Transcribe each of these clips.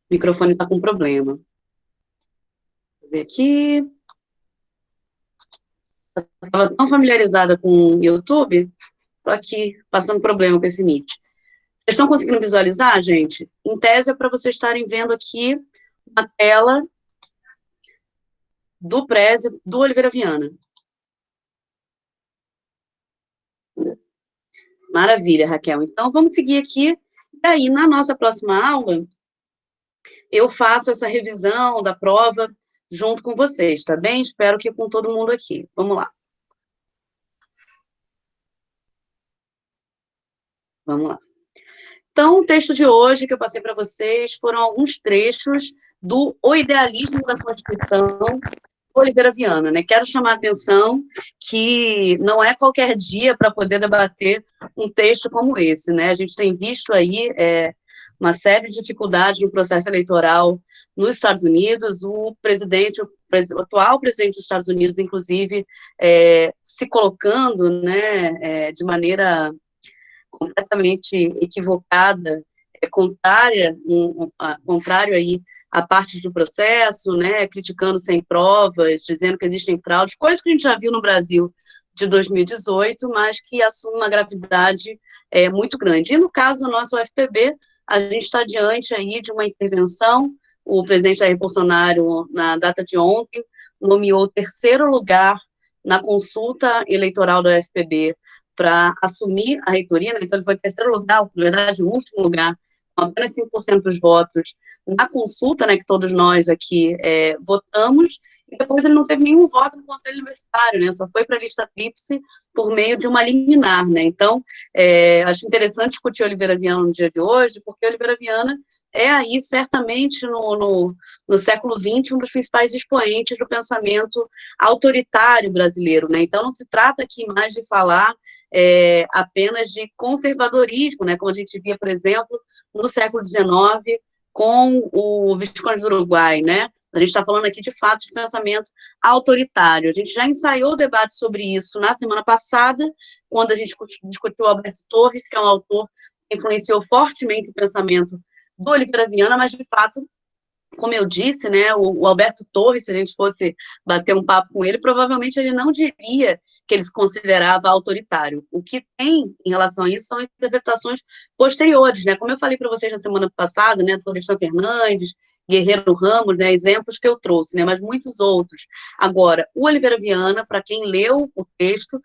O microfone está com problema. Vou ver aqui. Eu estava tão familiarizada com o YouTube, estou aqui passando problema com esse Meet. Vocês estão conseguindo visualizar, gente? Em tese, é para vocês estarem vendo aqui uma tela do Prezi do Oliveira Viana. Maravilha, Raquel. Então, vamos seguir aqui. E aí, na nossa próxima aula, eu faço essa revisão da prova junto com vocês, tá bem? Espero que com todo mundo aqui. Vamos lá. Vamos lá. Então, o texto de hoje que eu passei para vocês foram alguns trechos do O Idealismo da Constituição, Oliveira Viana, né? Quero chamar a atenção que não é qualquer dia para poder debater um texto como esse, né? A gente tem visto aí uma série de dificuldades no processo eleitoral nos Estados Unidos, o atual presidente dos Estados Unidos, inclusive, se colocando, né, de maneira completamente equivocada, contrário aí a partes do processo, né, criticando sem provas, dizendo que existem fraudes, coisas que a gente já viu no Brasil de 2018, mas que assume uma gravidade muito grande. E no caso do nosso UFPB, a gente está diante aí de uma intervenção, o presidente Jair Bolsonaro, na data de ontem, nomeou o terceiro lugar na consulta eleitoral do UFPB para assumir a reitoria, né? Então ele foi terceiro lugar, na verdade, o último lugar, com apenas 5% dos votos na consulta, né, que todos nós aqui votamos, e depois ele não teve nenhum voto no Conselho Universitário, né, só foi para a lista tríplice por meio de uma liminar, né, então acho interessante discutir Oliveira Viana no dia de hoje, porque Oliveira Viana é aí, certamente, no século XX, um dos principais expoentes do pensamento autoritário brasileiro, né, então não se trata aqui mais de falar apenas de conservadorismo, né, como a gente via, por exemplo, no século XIX, com o Visconde do Uruguai, né? A gente está falando aqui, de fato, de pensamento autoritário. A gente já ensaiou o debate sobre isso na semana passada, quando a gente discutiu Alberto Torres, que é um autor que influenciou fortemente o pensamento do Oliveira Viana, mas, de fato, como eu disse, né, o Alberto Torres, se a gente fosse bater um papo com ele, provavelmente ele não diria que ele se considerava autoritário. O que tem em relação a isso são interpretações posteriores, né, como eu falei para vocês na semana passada, né, Florestan Fernandes, Guerreiro Ramos, né, exemplos que eu trouxe, né, mas muitos outros. Agora, o Oliveira Viana, para quem leu o texto,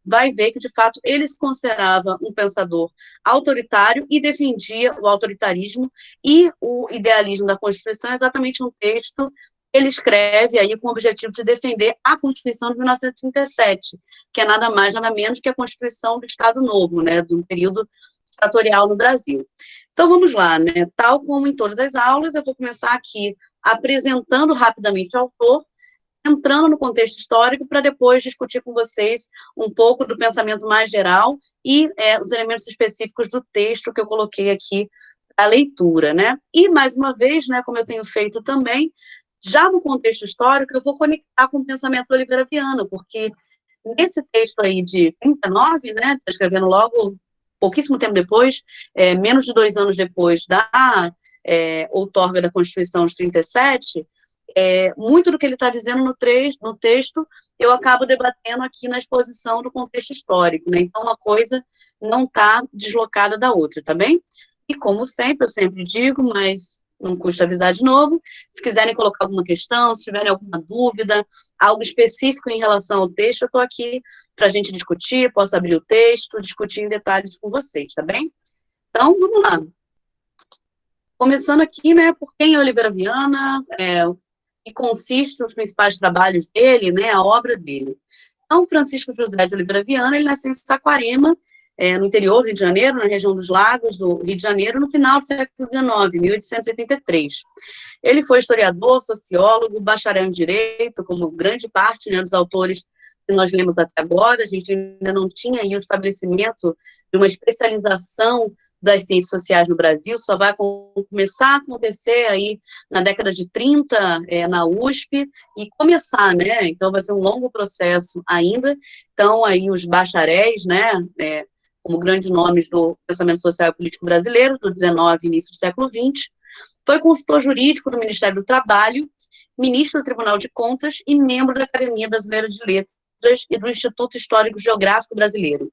vai ver que, de fato, ele se considerava um pensador autoritário e defendia o autoritarismo e o idealismo da Constituição é exatamente um texto que ele escreve aí com o objetivo de defender a Constituição de 1937, que é nada mais, nada menos que a Constituição do Estado Novo, né, do período ditatorial no Brasil. Então, vamos lá, né, tal como em todas as aulas, eu vou começar aqui apresentando rapidamente o autor, entrando no contexto histórico, para depois discutir com vocês um pouco do pensamento mais geral e os elementos específicos do texto que eu coloquei aqui a leitura, né? E, mais uma vez, né, como eu tenho feito também, já no contexto histórico, eu vou conectar com o pensamento do Oliveira Viana, porque nesse texto aí de 39, né, está escrevendo logo pouquíssimo tempo depois, menos de 2 anos depois da outorga da Constituição de 37, muito do que ele está dizendo no texto, eu acabo debatendo aqui na exposição do contexto histórico, né? Então, uma coisa não está deslocada da outra, tá bem? E, como sempre, eu sempre digo, mas não custa avisar de novo, se quiserem colocar alguma questão, se tiverem alguma dúvida, algo específico em relação ao texto, eu estou aqui para a gente discutir, posso abrir o texto, discutir em detalhes com vocês, tá bem? Então, vamos lá. Começando aqui, né, por quem é Oliveira Viana, que consiste nos principais trabalhos dele, né, a obra dele. Então, Francisco José de Oliveira Viana, ele nasceu em Saquarema, no interior do Rio de Janeiro, na região dos Lagos do Rio de Janeiro, no final do século XIX, 1883. Ele foi historiador, sociólogo, bacharel em Direito, como grande parte, né, dos autores que nós lemos até agora. A gente ainda não tinha aí o estabelecimento de uma especialização das ciências sociais no Brasil, só vai começar a acontecer aí na década de 30, na USP, e começar, né, então vai ser um longo processo ainda. Então, aí os bacharéis, né, como grandes nomes do pensamento social e político brasileiro, do XIX e início do século XX, Foi consultor jurídico do Ministério do Trabalho, ministro do Tribunal de Contas e membro da Academia Brasileira de Letras e do Instituto Histórico Geográfico Brasileiro.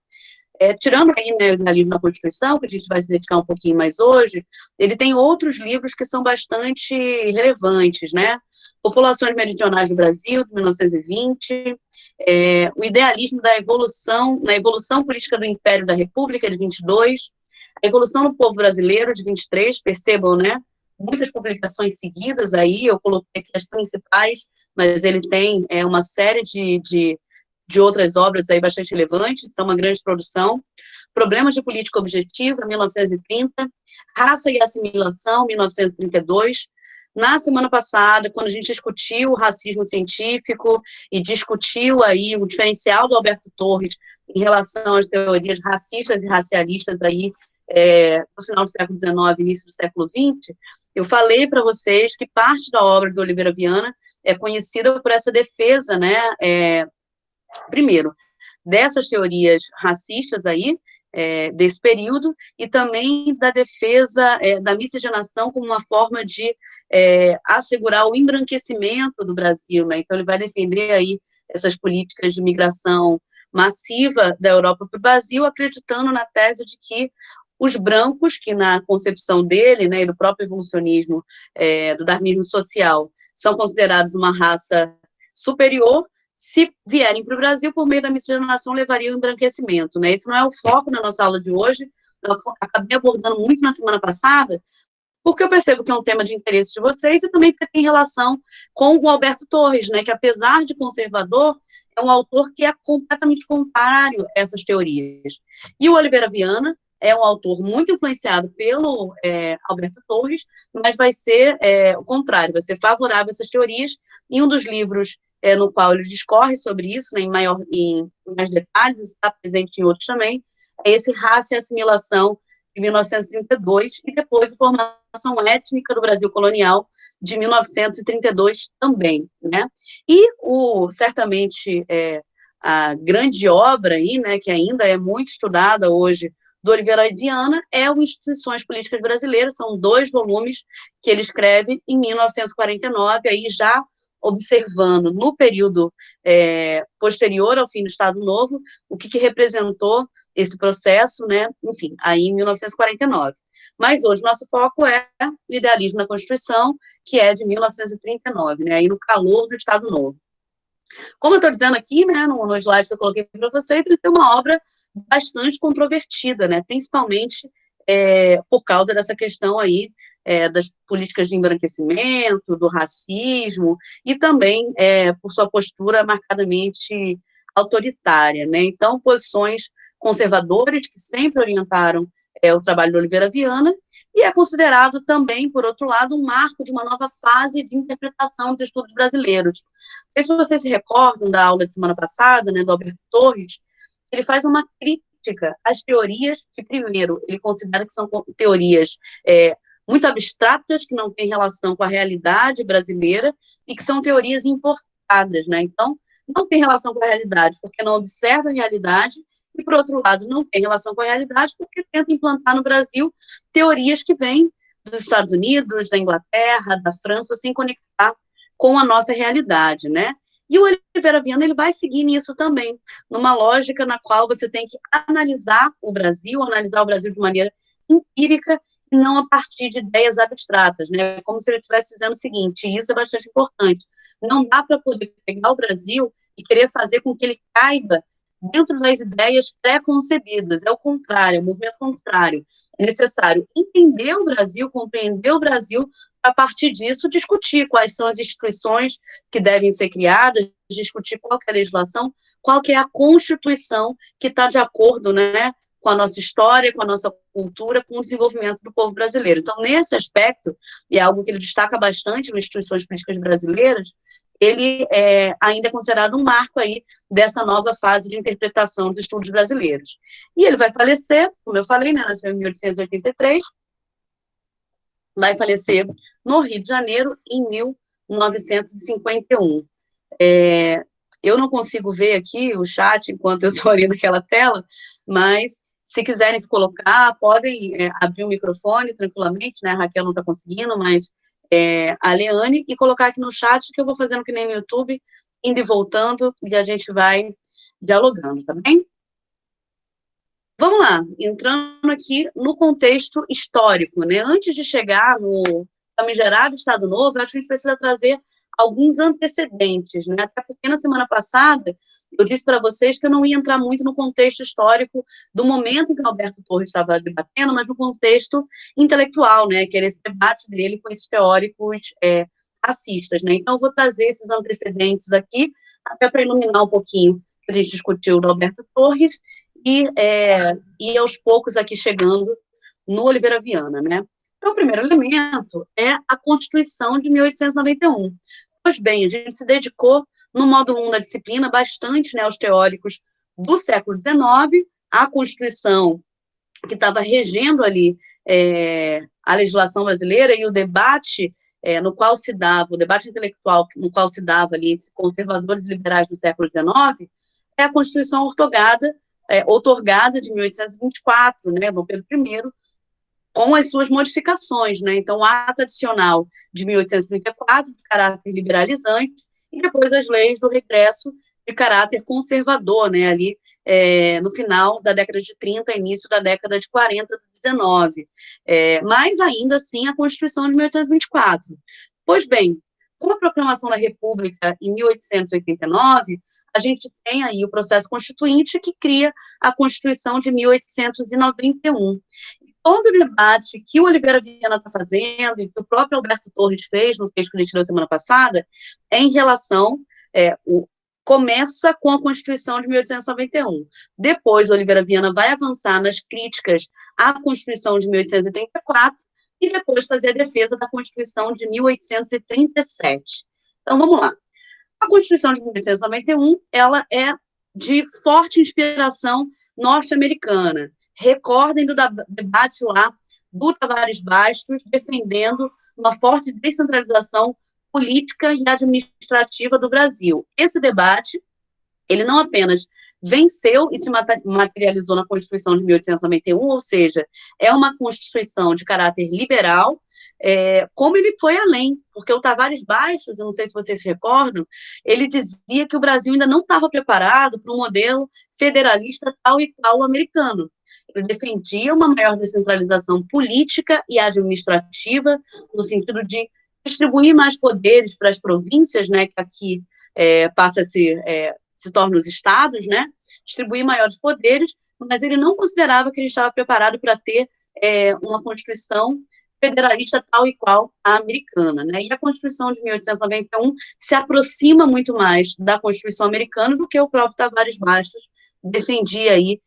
Tirando aí, né, o idealismo na Constituição, que a gente vai se dedicar um pouquinho mais hoje, ele tem outros livros que são bastante relevantes, né? Populações Meridionais do Brasil, de 1920, o idealismo da evolução, na evolução política do Império da República, de 22, a evolução do povo brasileiro, de 23, percebam, né? Muitas publicações seguidas aí, eu coloquei aqui as principais, mas ele tem uma série de outras obras aí bastante relevantes, são uma grande produção. Problemas de Política Objetiva, 1930, Raça e Assimilação, 1932. Na semana passada, quando a gente discutiu o racismo científico e discutiu aí o diferencial do Alberto Torres em relação às teorias racistas e racialistas aí no final do século XIX, início do século XX, eu falei para vocês que parte da obra do Oliveira Viana é conhecida por essa defesa, né, primeiro, dessas teorias racistas aí, desse período, e também da defesa da miscigenação como uma forma de assegurar o embranquecimento do Brasil, né? Então ele vai defender aí essas políticas de migração massiva da Europa para o Brasil, acreditando na tese de que os brancos, que na concepção dele, né, e do próprio evolucionismo, do darwinismo social, são considerados uma raça superior, se vierem para o Brasil, por meio da miscigenação, levaria ao embranquecimento, né? Esse não é o foco na nossa aula de hoje, eu acabei abordando muito na semana passada, porque eu percebo que é um tema de interesse de vocês, e também porque tem relação com o Alberto Torres, né, que apesar de conservador, é um autor que é completamente contrário a essas teorias. E o Oliveira Viana é um autor muito influenciado pelo Alberto Torres, mas vai ser o contrário, vai ser favorável a essas teorias, e um dos livros no qual ele discorre sobre isso, né, em mais detalhes, está presente em outros também, é esse Raça e Assimilação, de 1932, e depois a Formação Étnica do Brasil Colonial, de 1932 também, né? E, certamente, a grande obra aí, né, que ainda é muito estudada hoje, do Oliveira Viana, é o Instituições Políticas Brasileiras, são 2 volumes que ele escreve em 1949, aí já observando no período posterior ao fim do Estado Novo, o que representou esse processo, né, enfim, aí em 1949. Mas hoje nosso foco é o idealismo na Constituição, que é de 1939, né, aí no calor do Estado Novo. Como eu estou dizendo aqui, né, no slide que eu coloquei para vocês, ele tem uma obra bastante controvertida, né, principalmente por causa dessa questão aí das políticas de embranquecimento, do racismo, e também por sua postura marcadamente autoritária, né? Então, posições conservadoras que sempre orientaram o trabalho do Oliveira Viana, e é considerado também, por outro lado, um marco de uma nova fase de interpretação dos estudos brasileiros. Não sei se vocês se recordam da aula da semana passada, né, do Alberto Torres, ele faz uma crítica às teorias que, primeiro, ele considera que são teorias muito abstratas, que não têm relação com a realidade brasileira, e que são teorias importadas, né? Então, não tem relação com a realidade, porque não observa a realidade, e, por outro lado, não tem relação com a realidade, porque tenta implantar no Brasil teorias que vêm dos Estados Unidos, da Inglaterra, da França, sem conectar com a nossa realidade, né? E o Oliveira Viana, ele vai seguir nisso também, numa lógica na qual você tem que analisar o Brasil de maneira empírica, e não a partir de ideias abstratas, né? Como se ele estivesse dizendo o seguinte, e isso é bastante importante, não dá para poder pegar o Brasil e querer fazer com que ele caiba dentro das ideias pré-concebidas, é o contrário, é o movimento contrário. É necessário entender o Brasil, compreender o Brasil, a partir disso, discutir quais são as instituições que devem ser criadas, discutir qual que é a legislação, qual que é a Constituição que está de acordo, né, com a nossa história, com a nossa cultura, com o desenvolvimento do povo brasileiro. Então, nesse aspecto, e é algo que ele destaca bastante nas instituições políticas brasileiras, ele ainda é considerado um marco aí dessa nova fase de interpretação dos estudos brasileiros. E ele vai falecer, como eu falei, né, nasceu em 1883, vai falecer no Rio de Janeiro em 1951. Eu não consigo ver aqui o chat enquanto eu estou ali naquela tela, mas Se quiserem se colocar, podem abrir o microfone tranquilamente, né? A Raquel não está conseguindo, mas a Leane, e colocar aqui no chat, que eu vou fazendo que nem no YouTube, indo e voltando, e a gente vai dialogando, tá bem? Vamos lá, entrando aqui no contexto histórico, né? Antes de chegar no famigerado Estado Novo, eu acho que a gente precisa trazer alguns antecedentes, né? Até porque na semana passada eu disse para vocês que eu não ia entrar muito no contexto histórico do momento em que Alberto Torres estava debatendo, mas no contexto intelectual, né? Que era esse debate dele com esses teóricos racistas, né? Então eu vou trazer esses antecedentes aqui, até para iluminar um pouquinho que a gente discutiu do Alberto Torres e aos poucos aqui chegando no Oliveira Viana, né? Então, o primeiro elemento é a Constituição de 1891. Pois bem, a gente se dedicou, no módulo 1 da disciplina, bastante, né, aos teóricos do século XIX, a Constituição que estava regendo ali a legislação brasileira e o debate no qual se dava, o debate intelectual no qual se dava ali entre conservadores e liberais do século XIX, é a Constituição outorgada de 1824, né, Dom Pedro I, com as suas modificações, né? Então, o ato adicional de 1834, de caráter liberalizante, e depois as leis do regresso de caráter conservador, né? Ali no final da década de 30, início da década de 40 do 19. Mas, ainda assim, a Constituição de 1824. Pois bem, com a proclamação da República em 1889, a gente tem aí o processo constituinte que cria a Constituição de 1891. Todo o debate que o Oliveira Viana está fazendo e que o próprio Alberto Torres fez no texto que ele tirou semana passada, é em relação, começa com a Constituição de 1891. Depois, o Oliveira Viana vai avançar nas críticas à Constituição de 1834 e depois fazer a defesa da Constituição de 1837. Então, vamos lá. A Constituição de 1891, ela é de forte inspiração norte-americana. Recordem do debate lá do Tavares Bastos, defendendo uma forte descentralização política e administrativa do Brasil. Esse debate, ele não apenas venceu e se materializou na Constituição de 1891, ou seja, é uma Constituição de caráter liberal, como ele foi além, porque o Tavares Bastos, eu não sei se vocês se recordam, ele dizia que o Brasil ainda não estava preparado para um modelo federalista tal e qual o americano. Ele defendia uma maior descentralização política e administrativa, no sentido de distribuir mais poderes para as províncias, né, que aqui passa a se tornam os estados, né, distribuir maiores poderes, mas ele não considerava que ele estava preparado para ter uma Constituição federalista tal e qual a americana, né, e a Constituição de 1891 se aproxima muito mais da Constituição americana do que o próprio Tavares Bastos defendia aí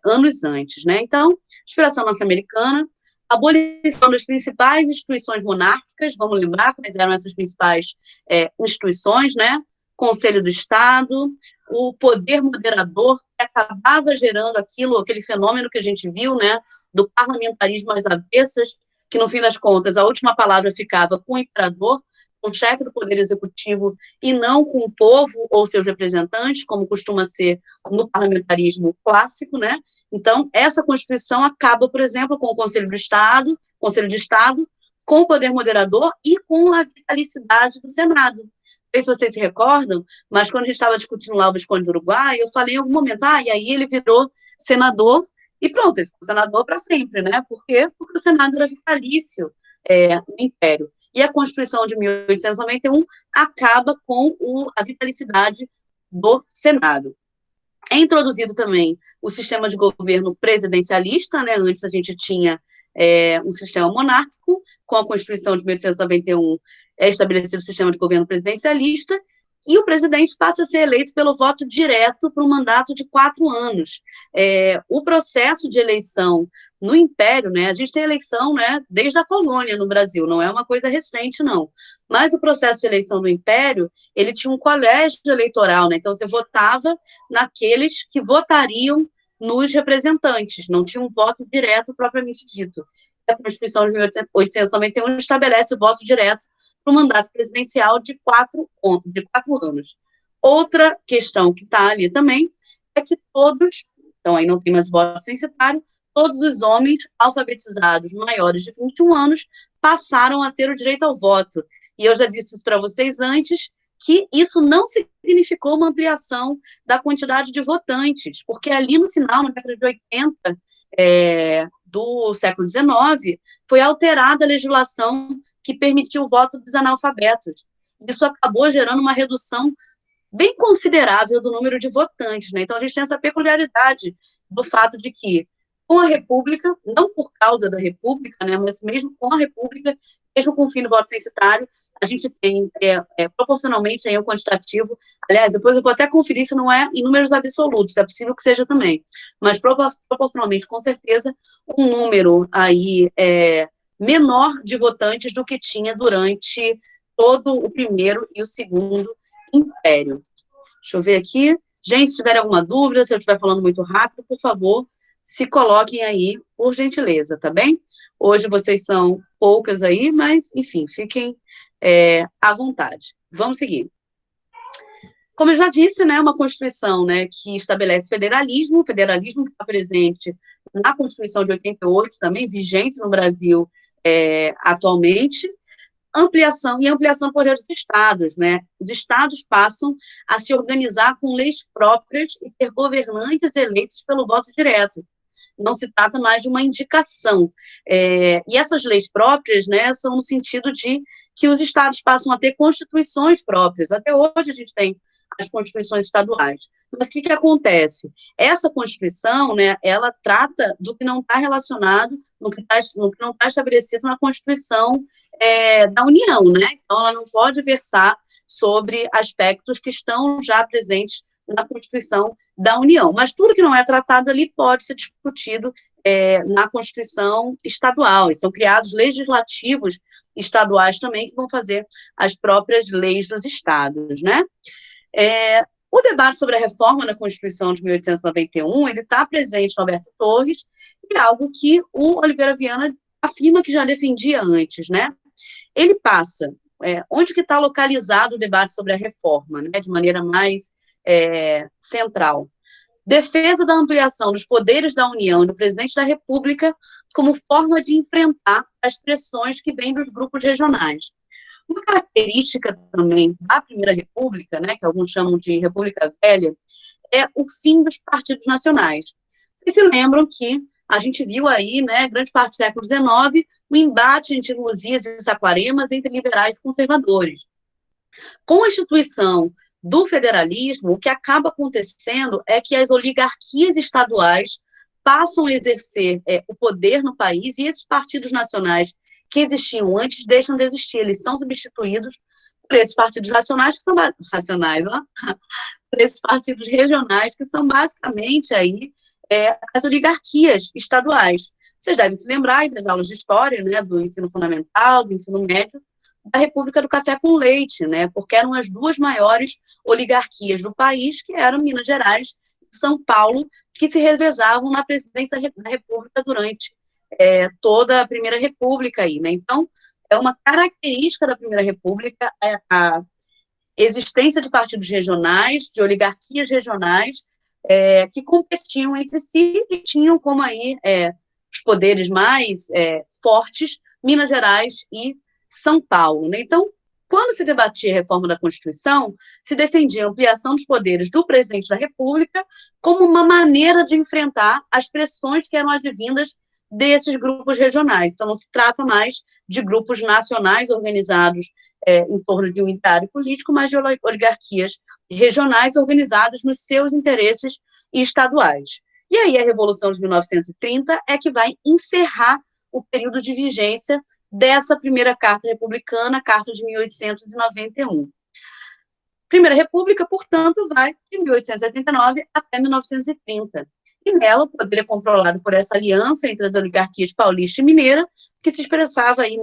anos antes, né, então, inspiração norte-americana, abolição das principais instituições monárquicas, vamos lembrar quais eram essas principais instituições, né, Conselho do Estado, o poder moderador, que acabava gerando aquele fenômeno que a gente viu, né, do parlamentarismo às avessas, que no fim das contas a última palavra ficava com o imperador, com o chefe do poder executivo, e não com o povo ou seus representantes, como costuma ser no parlamentarismo clássico, né? Então, essa Constituição acaba, por exemplo, com o Conselho de Estado, com o poder moderador e com a vitalicidade do Senado. Não sei se vocês se recordam, mas quando a gente estava discutindo lá o Visconde do Uruguai, eu falei em algum momento, e aí ele virou senador, e pronto, ele ficou senador para sempre, né? Por quê? Porque o Senado era vitalício no Império. E a Constituição de 1891 acaba com a vitalicidade do Senado. É introduzido também o sistema de governo presidencialista, né? Antes a gente tinha um sistema monárquico, com a Constituição de 1891 é estabelecido o sistema de governo presidencialista, e o presidente passa a ser eleito pelo voto direto para um mandato de 4 anos. O processo de eleição no Império, né, a gente tem eleição, né, desde a colônia no Brasil, não é uma coisa recente, não. Mas o processo de eleição no Império, ele tinha um colégio eleitoral, né, então você votava naqueles que votariam nos representantes, não tinha um voto direto propriamente dito. A Constituição de 1891 estabelece o voto direto para o mandato presidencial de 4 anos. Outra questão que está ali também é que todos então aí não tem mais voto censitário, todos os homens alfabetizados maiores de 21 anos passaram a ter o direito ao voto. E eu já disse isso para vocês antes, que isso não significou uma ampliação da quantidade de votantes, porque ali no final, na década de 80, do século XIX, foi alterada a legislação que permitiu o voto dos analfabetos. Isso acabou gerando uma redução bem considerável do número de votantes, né? Então, a gente tem essa peculiaridade do fato de que, com a República, não por causa da República, né, mas mesmo com a República, mesmo com o fim do voto censitário, a gente tem, proporcionalmente, aí, um quantitativo, aliás, depois eu vou até conferir se não é em números absolutos, é possível que seja também, mas proporcionalmente, com certeza, um número aí menor de votantes do que tinha durante todo o primeiro e o segundo Império. Deixa eu ver aqui. Gente, se tiver alguma dúvida, se eu estiver falando muito rápido, por favor, se coloquem aí, por gentileza, tá bem? Hoje vocês são poucas aí, mas, enfim, fiquem à vontade. Vamos seguir. Como eu já disse, né, uma Constituição, né, que estabelece federalismo que está presente na Constituição de 88, também vigente no Brasil atualmente, ampliação do poder dos estados, né? Os estados passam a se organizar com leis próprias e ter governantes eleitos pelo voto direto. Não se trata mais de uma indicação. E essas leis próprias, né, são no sentido de que os estados passam a ter constituições próprias. Até hoje a gente tem as constituições estaduais. Mas o que acontece? Essa Constituição, né, ela trata do que não está relacionado, no que não está estabelecido na Constituição da União, né? Então, ela não pode versar sobre aspectos que estão já presentes na Constituição da União. Mas tudo que não é tratado ali pode ser discutido na Constituição estadual, e são criados legislativos estaduais também que vão fazer as próprias leis dos estados, né? O debate sobre a reforma da Constituição de 1891, ele está presente no Alberto Torres, e é algo que o Oliveira Viana afirma que já defendia antes, né? Ele passa, onde que está localizado o debate sobre a reforma, né, de maneira mais central? Defesa da ampliação dos poderes da União e do presidente da República como forma de enfrentar as pressões que vêm dos grupos regionais. Uma característica também da Primeira República, né, que alguns chamam de República Velha, é o fim dos partidos nacionais. Vocês se lembram que a gente viu aí, né, grande parte do século XIX, o embate entre Luzias e Saquaremas, entre liberais e conservadores. Com a instituição do federalismo, o que acaba acontecendo é que as oligarquias estaduais passam a exercer o poder no país, e esses partidos nacionais que existiam antes deixam de existir, eles são substituídos por esses partidos nacionais que são racionais, ó, por esses partidos regionais que são basicamente aí as oligarquias estaduais. Vocês devem se lembrar das aulas de história, né, do ensino fundamental, do ensino médio, da República do Café com Leite, né, porque eram as duas maiores oligarquias do país, que eram Minas Gerais e São Paulo, que se revezavam na presidência da República durante toda a Primeira República aí, né? Então, é uma característica da Primeira República a existência de partidos regionais, de oligarquias regionais, que competiam entre si e tinham como aí os poderes mais fortes, Minas Gerais e São Paulo, né? Então, quando se debatia a reforma da Constituição, se defendia a ampliação dos poderes do presidente da República como uma maneira de enfrentar as pressões que eram advindas desses grupos regionais. Então, não se trata mais de grupos nacionais organizados em torno de um ideário político, mas de oligarquias regionais organizadas nos seus interesses estaduais. E aí a Revolução de 1930 é que vai encerrar o período de vigência dessa primeira Carta Republicana, a Carta de 1891. Primeira República, portanto, vai de 1889 até 1930. E nela, o poder é controlado por essa aliança entre as oligarquias paulista e mineira, que se expressava aí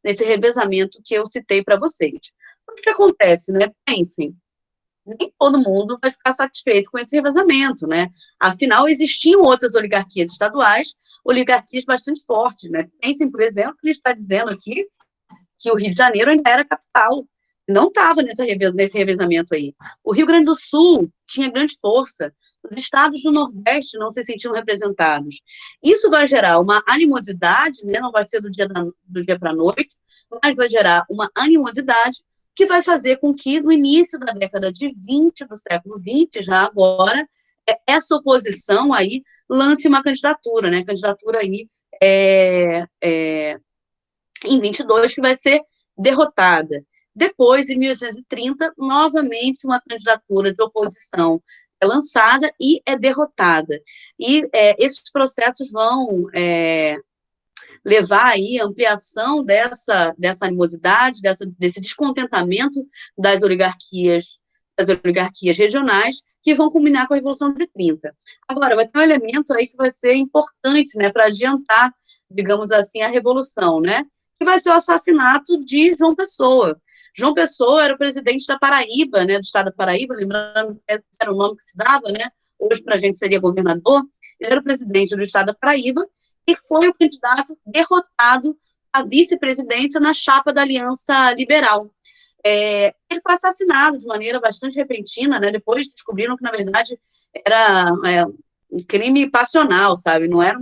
nesse revezamento que eu citei para vocês. O que acontece, né? Pensem, nem todo mundo vai ficar satisfeito com esse revezamento, né? Afinal, existiam outras oligarquias estaduais, oligarquias bastante fortes, né? Pensem, por exemplo, que a gente está dizendo aqui que o Rio de Janeiro ainda era capital, não estava nesse revezamento aí. O Rio Grande do Sul tinha grande força, os estados do Nordeste não se sentiam representados. Isso vai gerar uma animosidade, né, não vai ser do dia para a noite, mas vai gerar uma animosidade que vai fazer com que, no início da década de 20 do século XX, já agora, essa oposição aí lance uma candidatura, né, candidatura aí em 22, que vai ser derrotada. Depois, em 1830, novamente uma candidatura de oposição é lançada e é derrotada. E esses processos vão levar aí a ampliação dessa animosidade, desse descontentamento das oligarquias regionais, que vão culminar com a Revolução de 30. Agora, vai ter um elemento aí que vai ser importante, né, para adiantar, digamos assim, a Revolução, né, que vai ser o assassinato de João Pessoa. João Pessoa era o presidente da Paraíba, né, do estado da Paraíba, lembrando que esse era o nome que se dava, né, hoje para a gente seria governador. Ele era o presidente do estado da Paraíba e foi o candidato derrotado à vice-presidência na chapa da Aliança Liberal. Ele foi assassinado de maneira bastante repentina, né? Depois descobriram que, na verdade, era um crime passional, sabe? Não era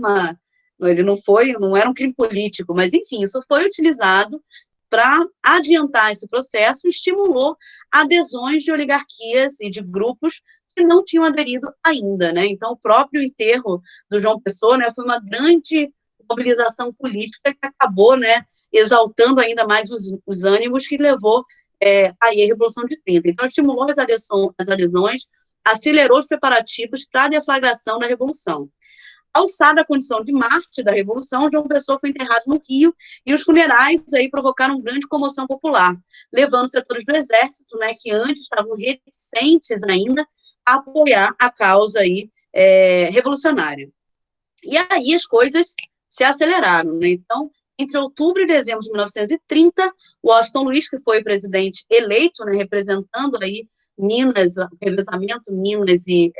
não era um crime político, mas, enfim, isso foi utilizado para adiantar esse processo e estimulou adesões de oligarquias e de grupos que não tinham aderido ainda, né? Então, o próprio enterro do João Pessoa, né, foi uma grande mobilização política que acabou, né, exaltando ainda mais os ânimos, que levou aí a Revolução de 30. Então, estimulou as adesões, acelerou os preparativos para a deflagração da Revolução. Alçada a condição de mártir da Revolução, João Pessoa foi enterrado no Rio, e os funerais aí provocaram grande comoção popular, levando setores do Exército, né, que antes estavam reticentes ainda, a apoiar a causa aí, revolucionária. E aí as coisas se aceleraram, né? Então, entre outubro e dezembro de 1930, Washington Luiz, que foi o presidente eleito, né, representando aí Minas, o revezamento Minas e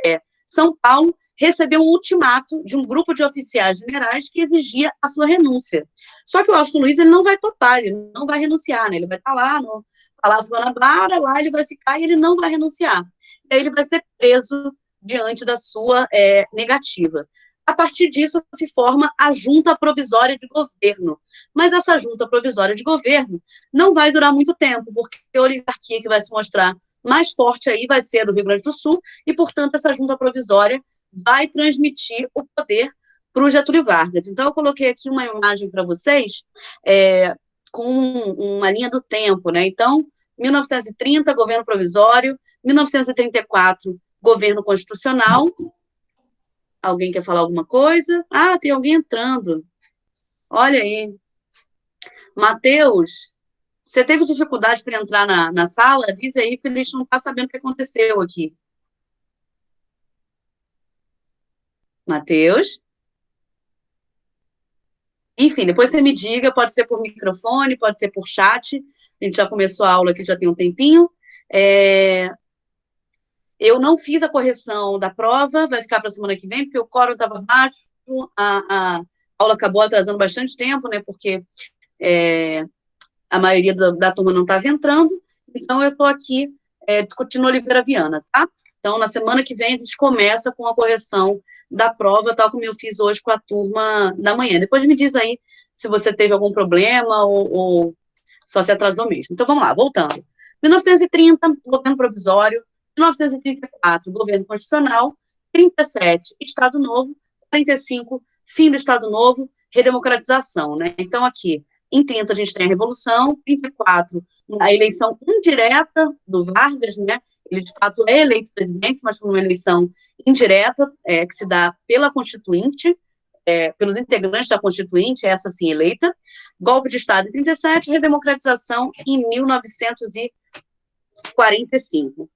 São Paulo, recebeu um ultimato de um grupo de oficiais generais que exigia a sua renúncia. Só que o Washington Luiz, ele não vai topar, ele não vai renunciar, né? Ele vai estar lá no Palácio Guanabara, lá ele vai ficar e ele não vai renunciar. E aí ele vai ser preso diante da sua negativa. A partir disso, se forma a Junta Provisória de Governo. Mas essa Junta Provisória de Governo não vai durar muito tempo, porque a oligarquia que vai se mostrar mais forte aí vai ser do Rio Grande do Sul, e, portanto, essa Junta Provisória vai transmitir o poder para o Getúlio Vargas. Então, eu coloquei aqui uma imagem para vocês, com uma linha do tempo, né? Então, 1930, governo provisório, 1934, governo constitucional. Alguém quer falar alguma coisa? Ah, tem alguém entrando. Olha aí. Matheus, você teve dificuldade para entrar na sala? Avise aí, porque a gente não está sabendo o que aconteceu aqui. Matheus? Enfim, depois você me diga, pode ser por microfone, pode ser por chat. A gente já começou a aula aqui, já tem um tempinho. Eu não fiz a correção da prova, vai ficar para a semana que vem, porque o quórum estava baixo, a aula acabou atrasando bastante tempo, né, porque a maioria da turma não estava entrando, então eu estou aqui discutindo Oliveira Viana, tá? Então, na semana que vem, a gente começa com a correção da prova, tal como eu fiz hoje com a turma da manhã. Depois me diz aí se você teve algum problema ou só se atrasou mesmo. Então, vamos lá, voltando. 1930, governo provisório. 1934, governo constitucional. 37, Estado Novo. 45, fim do Estado Novo, redemocratização, né? Então, aqui, em 30, a gente tem a Revolução. 34, a eleição indireta do Vargas, né? Ele, de fato, é eleito presidente, mas por uma eleição indireta, que se dá pela Constituinte, pelos integrantes da Constituinte, essa sim eleita. Golpe de Estado em 37, redemocratização em 1945.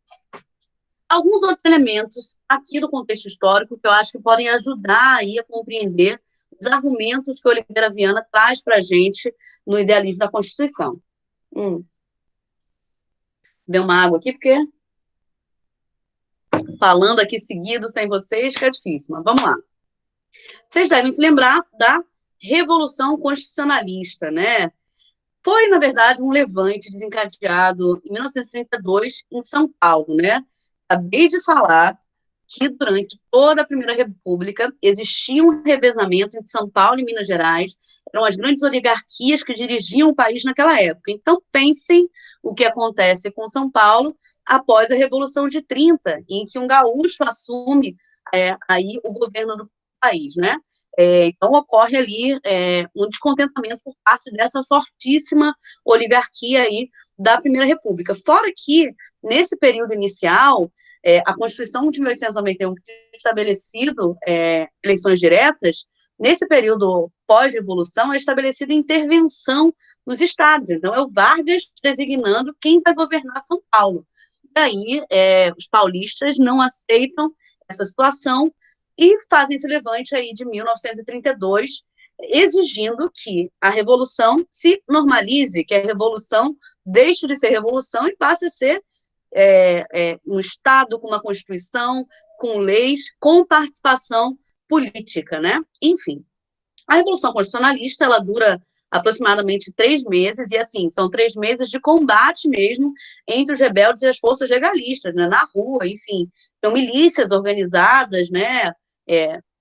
Alguns outros elementos aqui do contexto histórico que eu acho que podem ajudar aí a compreender os argumentos que o Oliveira Viana traz para a gente no idealismo da Constituição. Deu uma água aqui, porque falando aqui seguido sem vocês fica difícil, mas vamos lá. Vocês devem se lembrar da Revolução Constitucionalista, né? Foi, na verdade, um levante desencadeado em 1932 em São Paulo, né? Acabei de falar que durante toda a Primeira República existia um revezamento entre São Paulo e Minas Gerais, eram as grandes oligarquias que dirigiam o país naquela época. Então, pensem o que acontece com São Paulo após a Revolução de 30, em que um gaúcho assume aí o governo do país, né? Então, ocorre ali um descontentamento por parte dessa fortíssima oligarquia aí da Primeira República. Fora que, nesse período inicial, a Constituição de 1891, que tinha estabelecido eleições diretas, nesse período pós-revolução, é estabelecida intervenção nos estados. Então, é o Vargas designando quem vai governar São Paulo. Daí, os paulistas não aceitam essa situação e fazem esse levante aí de 1932, exigindo que a revolução se normalize, que a revolução deixe de ser revolução e passe a ser um Estado com uma Constituição, com leis, com participação política, né? Enfim, a Revolução Constitucionalista, ela dura aproximadamente 3 meses, e assim, são 3 meses de combate mesmo entre os rebeldes e as forças legalistas, né, na rua, enfim, são milícias organizadas, né,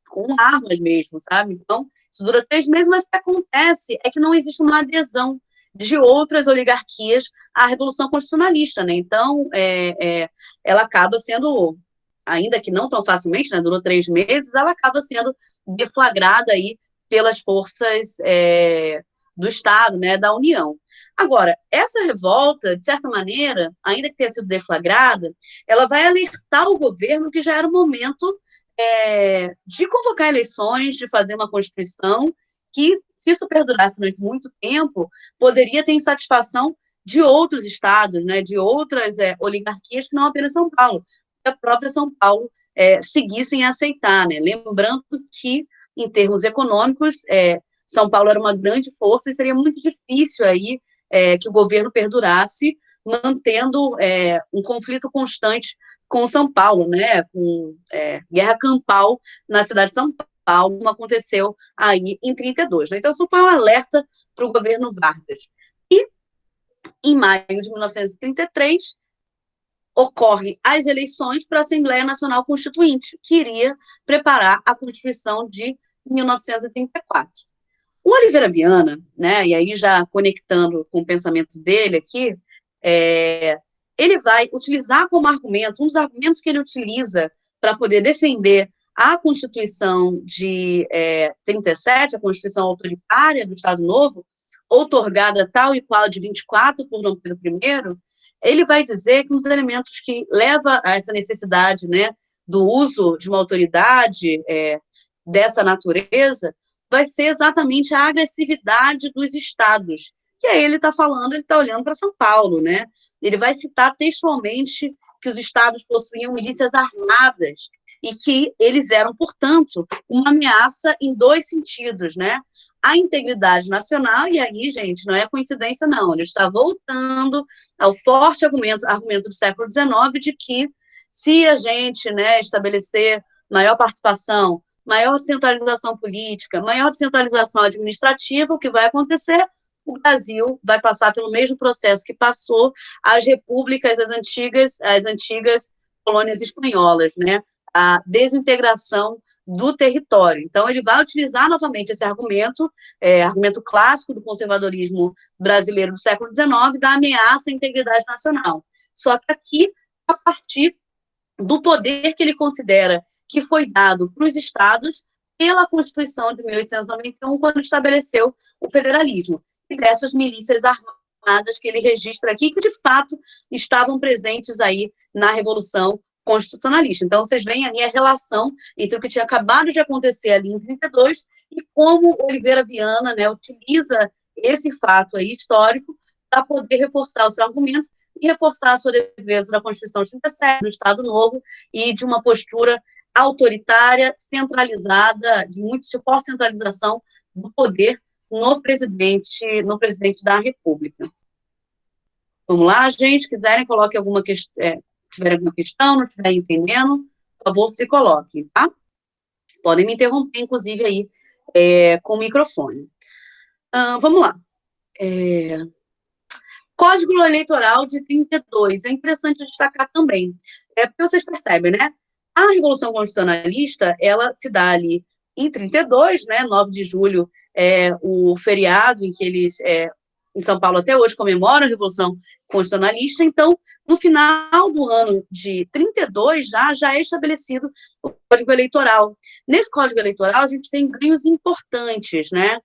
com armas mesmo, sabe? Então, isso dura 3 meses, mas o que acontece é que não existe uma adesão de outras oligarquias à Revolução Constitucionalista, né? Então, ela acaba sendo, ainda que não tão facilmente, né, durou 3 meses, ela acaba sendo deflagrada aí pelas forças do Estado, né, da União. Agora, essa revolta, de certa maneira, ainda que tenha sido deflagrada, ela vai alertar o governo que já era o momento de convocar eleições, de fazer uma Constituição que, se isso perdurasse durante muito tempo, poderia ter insatisfação de outros estados, né, de outras oligarquias que não apenas São Paulo, que a própria São Paulo seguissem a aceitar, né, lembrando que, em termos econômicos, São Paulo era uma grande força e seria muito difícil aí que o governo perdurasse, mantendo um conflito constante com São Paulo, né, com guerra campal na cidade de São Paulo, como aconteceu aí em 32. Né? Então, isso foi um alerta para o governo Vargas. E, em maio de 1933, ocorrem as eleições para a Assembleia Nacional Constituinte, que iria preparar a Constituição de 1934. O Oliveira Viana, né, e aí já conectando com o pensamento dele aqui, ele vai utilizar como argumento, um dos argumentos que ele utiliza para poder defender a Constituição de 37, a Constituição autoritária do Estado Novo, outorgada tal e qual de 24 por Dom Pedro I, ele vai dizer que um dos elementos que leva a essa necessidade, né, do uso de uma autoridade dessa natureza vai ser exatamente a agressividade dos estados. E aí ele está falando, ele está olhando para São Paulo, né? Ele vai citar textualmente que os estados possuíam milícias armadas e que eles eram, portanto, uma ameaça em 2 sentidos, né? A integridade nacional, e aí, gente, não é coincidência, não, ele está voltando ao forte argumento do século XIX de que se a gente, né, estabelecer maior participação, maior centralização política, maior centralização administrativa, o que vai acontecer? O Brasil vai passar pelo mesmo processo que passou as repúblicas, as antigas colônias espanholas, né? A desintegração do território. Então, ele vai utilizar novamente esse argumento, argumento clássico do conservadorismo brasileiro do século XIX, da ameaça à integridade nacional. Só que aqui, a partir do poder que ele considera que foi dado para os estados pela Constituição de 1891, quando estabeleceu o federalismo, e dessas milícias armadas que ele registra aqui, que de fato estavam presentes aí na Revolução Constitucionalista. Então, vocês veem aí a relação entre o que tinha acabado de acontecer ali em 32 e como Oliveira Viana, né, utiliza esse fato aí histórico para poder reforçar o seu argumento e reforçar a sua defesa da Constituição de 37, do Estado Novo e de uma postura autoritária, centralizada, de forte centralização do poder no presidente da República. Vamos lá, gente, quiserem, coloquem alguma questão, tiverem alguma questão, não estiverem entendendo, por favor, se coloquem, tá? Podem me interromper, inclusive, aí, com o microfone. Vamos lá. Código Eleitoral de 32, é interessante destacar também, porque vocês percebem, né? A Revolução Constitucionalista, ela se dá ali em 32, né, 9 de julho, o feriado em que eles, em São Paulo até hoje, comemoram a Revolução Constitucionalista. Então, no final do ano de 32, já é estabelecido o Código Eleitoral. Nesse Código Eleitoral, a gente tem ganhos importantes, né?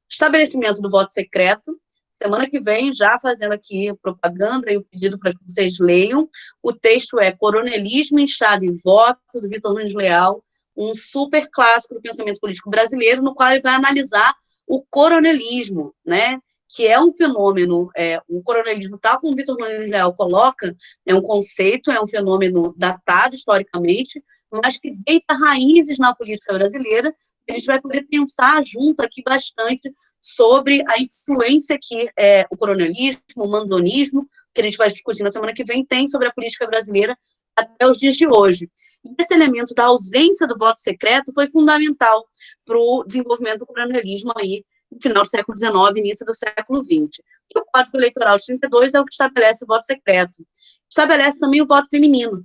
Estabelecimento do voto secreto. Semana que vem, já fazendo aqui propaganda e o pedido para que vocês leiam. O texto é Coronelismo, Estado e Voto, do Vitor Nunes Leal, um super clássico do pensamento político brasileiro, no qual ele vai analisar o coronelismo, né? Que é um fenômeno, o coronelismo, tal como o Vitor Nunes Leal coloca, é um conceito, é um fenômeno datado historicamente, mas que deita raízes na política brasileira. A gente vai poder pensar junto aqui bastante sobre a influência que o coronelismo, o mandonismo, que a gente vai discutir na semana que vem, tem sobre a política brasileira até os dias de hoje. E esse elemento da ausência do voto secreto foi fundamental para o desenvolvimento do coronelismo aí no final do século XIX, início do século XX. E o Código Eleitoral de 32 é o que estabelece o voto secreto. Estabelece também o voto feminino,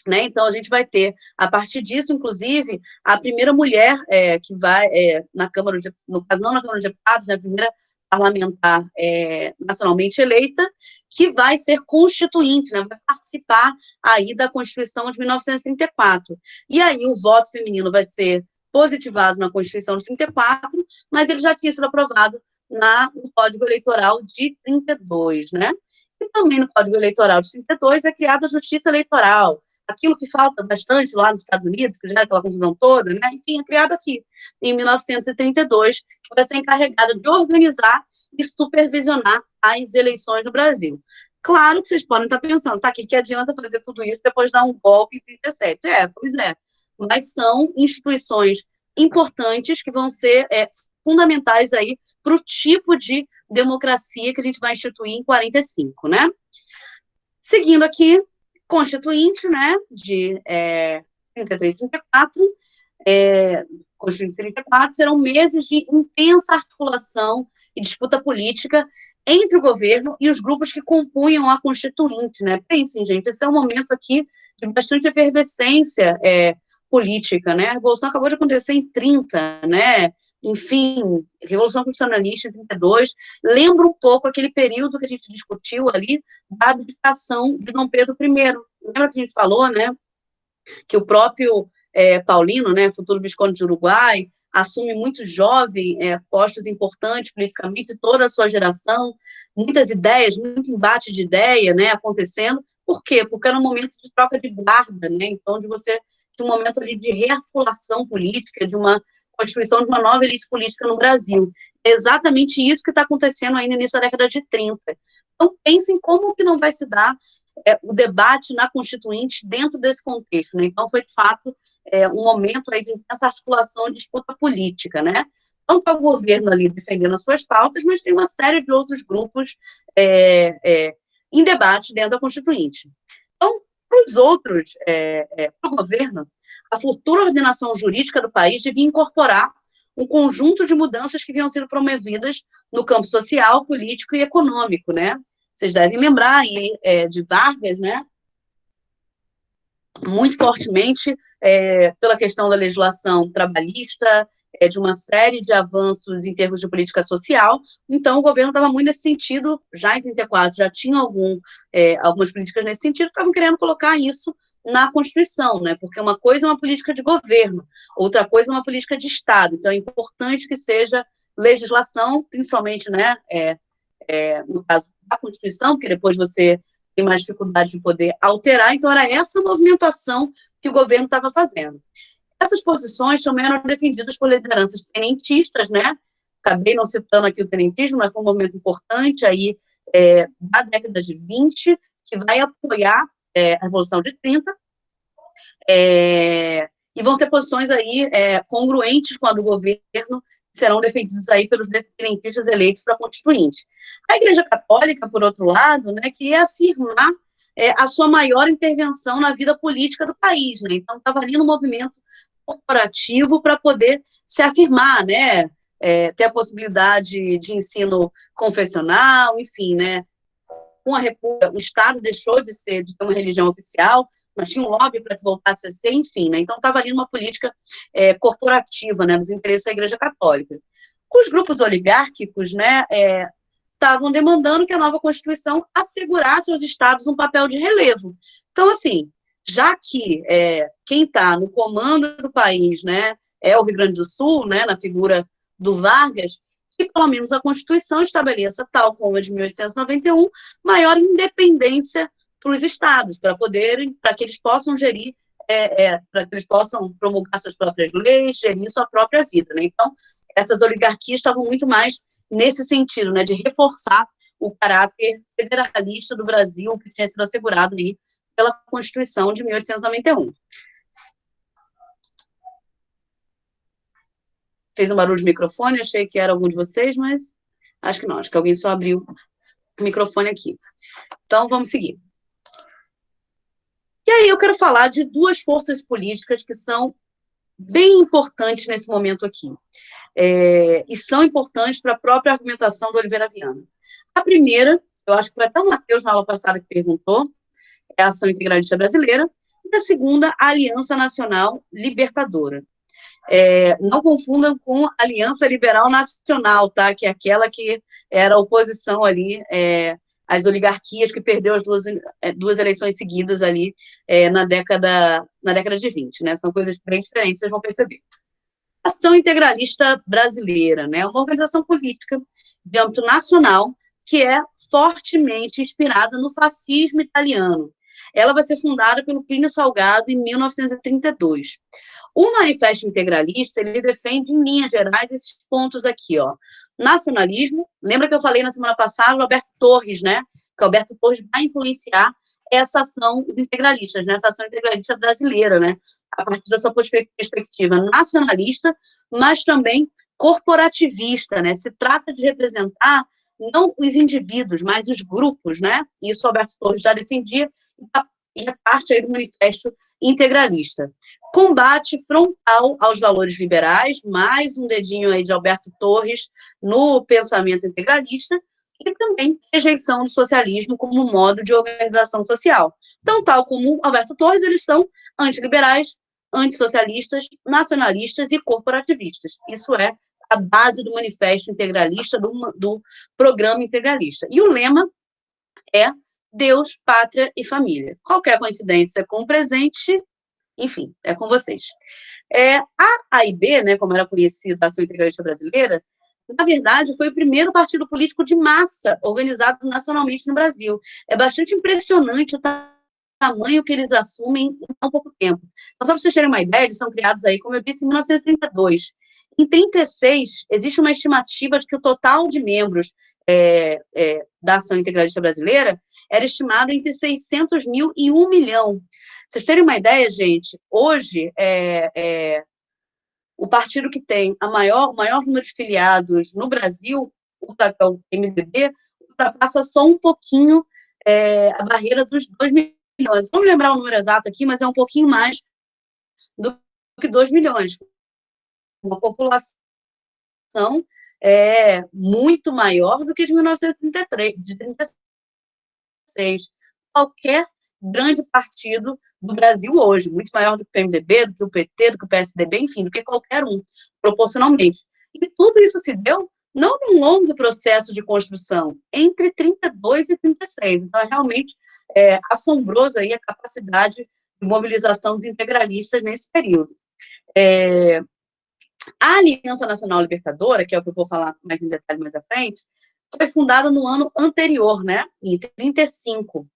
né? Então, a gente vai ter, a partir disso, inclusive, a primeira mulher que vai na Câmara, no caso, não na Câmara de Deputados, né, a primeira parlamentar nacionalmente eleita, que vai ser constituinte, né, vai participar aí da Constituição de 1934. E aí o voto feminino vai ser positivado na Constituição de 34, mas ele já tinha sido aprovado no Código Eleitoral de 32, né? E também no Código Eleitoral de 32 é criada a Justiça Eleitoral, aquilo que falta bastante lá nos Estados Unidos, que gera aquela confusão toda, né? Enfim, é criado aqui, em 1932, que vai ser encarregada de organizar e supervisionar as eleições no Brasil. Claro que vocês podem estar pensando, tá, que adianta fazer tudo isso depois de dar um golpe em 37? Pois é. Mas são instituições importantes que vão ser fundamentais aí para o tipo de democracia que a gente vai instituir em 45, né? Seguindo aqui, Constituinte, né, de 33 e 34, Constituinte 34, serão meses de intensa articulação e disputa política entre o governo e os grupos que compunham a Constituinte, né? Pensem, gente, esse é um momento aqui de bastante efervescência política, né? A Revolução acabou de acontecer em 30, né? Enfim, Revolução Constitucionalista em 32, lembra um pouco aquele período que a gente discutiu ali da abdicação de Dom Pedro I. Lembra que a gente falou, né, que o próprio Paulino, né, futuro Visconde de Uruguai, assume muito jovem postos importantes politicamente, toda a sua geração, muitas ideias, muito embate de ideia, né, acontecendo. Por quê? Porque era um momento de troca de guarda, né, então de um momento ali de rearticulação política, de uma constituição de uma nova elite política no Brasil. É exatamente isso que está acontecendo aí no início da década de 30. Então, pensem como que não vai se dar o debate na Constituinte dentro desse contexto, né? Então, foi, de fato, um momento aí de intensa articulação e disputa política, né? Não só o governo ali defendendo as suas pautas, mas tem uma série de outros grupos em debate dentro da Constituinte. Então, para os outros, para o governo, a futura ordenação jurídica do país devia incorporar um conjunto de mudanças que vinham sendo promovidas no campo social, político e econômico, né? Vocês devem lembrar aí de Vargas, né? Muito fortemente pela questão da legislação trabalhista, de uma série de avanços em termos de política social. Então, o governo estava muito nesse sentido, já em 34, já tinha algumas políticas nesse sentido, estavam querendo colocar isso na Constituição, né? Porque uma coisa é uma política de governo, outra coisa é uma política de Estado. Então, é importante que seja legislação, principalmente, né, no caso da Constituição, porque depois você tem mais dificuldade de poder alterar. Então, era essa movimentação que o governo estava fazendo. Essas posições também eram defendidas por lideranças tenentistas, né? Acabei não citando aqui o tenentismo, mas foi um movimento importante aí da década de 20, que vai apoiar a Revolução de 30, e vão ser posições aí congruentes com a do governo, que serão defendidas aí pelos tenentistas eleitos para a Constituinte. A Igreja Católica, por outro lado, né, queria afirmar a sua maior intervenção na vida política do país, né? Então, estava ali no movimento corporativo para poder se afirmar, né? Ter a possibilidade de ensino confessional, enfim, né? com a República, o Estado deixou de ter uma religião oficial, mas tinha um lobby para que voltasse a ser, enfim, né? Então estava ali numa política corporativa, né, dos interesses da Igreja Católica. Os grupos oligárquicos, né, estavam demandando que a nova Constituição assegurasse aos estados um papel de relevo. Então, assim, já que quem está no comando do país, né, é o Rio Grande do Sul, né, na figura do Vargas, que pelo menos a Constituição estabeleça, tal como a de 1891, maior independência para os estados, para que eles possam gerir, para que eles possam promulgar suas próprias leis, gerir sua própria vida, né? Então, essas oligarquias estavam muito mais nesse sentido, né, de reforçar o caráter federalista do Brasil, que tinha sido assegurado aí pela Constituição de 1891. Fez um barulho de microfone, achei que era algum de vocês, mas acho que não, acho que alguém só abriu o microfone aqui. Então, vamos seguir. E aí eu quero falar de duas forças políticas que são bem importantes nesse momento aqui. E são importantes para a própria argumentação do Oliveira Viana. A primeira, eu acho que foi até o Matheus na aula passada que perguntou, é a Ação Integralista Brasileira, e a segunda, a Aliança Nacional Libertadora. Não confundam com a Aliança Liberal Nacional, tá? Que é aquela que era a oposição ali às oligarquias, que perdeu as duas eleições seguidas ali na década de 20, né? São coisas bem diferentes, vocês vão perceber. Ação Integralista Brasileira, né? Uma organização política de âmbito nacional que é fortemente inspirada no fascismo italiano. Ela vai ser fundada pelo Plínio Salgado em 1932. O Manifesto Integralista, ele defende, em linhas gerais, esses pontos aqui, ó. Nacionalismo, lembra que eu falei na semana passada, o Alberto Torres, né? Que o Alberto Torres vai influenciar essa ação dos integralistas, né? Essa ação integralista brasileira, né? A partir da sua perspectiva nacionalista, mas também corporativista, né? Se trata de representar não os indivíduos, mas os grupos, né? Isso o Alberto Torres já defendia, e é parte aí do Manifesto Integralista. Combate frontal aos valores liberais, mais um dedinho aí de Alberto Torres no pensamento integralista, e também rejeição do socialismo como modo de organização social. Então, tal como Alberto Torres, eles são antiliberais, antissocialistas, nacionalistas e corporativistas. Isso é a base do manifesto integralista, do programa integralista. E o lema é Deus, Pátria e Família. Qualquer coincidência com o presente, enfim, é com vocês. A AIB, né, como era conhecida a Ação Integralista Brasileira, na verdade, foi o primeiro partido político de massa organizado nacionalmente no Brasil. É bastante impressionante o tamanho que eles assumem em tão pouco tempo. Então, só para vocês terem uma ideia, eles são criados aí, como eu disse, em 1932. Em 36, existe uma estimativa de que o total de membros da Ação Integralista Brasileira era estimado entre 600 mil e 1 milhão. Vocês terem uma ideia, gente, hoje, o partido que tem o maior número de filiados no Brasil, o MDB, ultrapassa só um pouquinho a barreira dos 2 milhões. Vamos lembrar o número exato aqui, mas é um pouquinho mais do que 2 milhões. Uma população muito maior do que de 1933, de 36. Qualquer grande partido do Brasil hoje, muito maior do que o PMDB, do que o PT, do que o PSDB, enfim, do que qualquer um, proporcionalmente. E tudo isso se deu não num longo processo de construção, entre 32 e 36. Então, é realmente assombroso aí a capacidade de mobilização dos integralistas nesse período. A Aliança Nacional Libertadora, que é o que eu vou falar mais em detalhe mais à frente, foi fundada no ano anterior, né, em 35,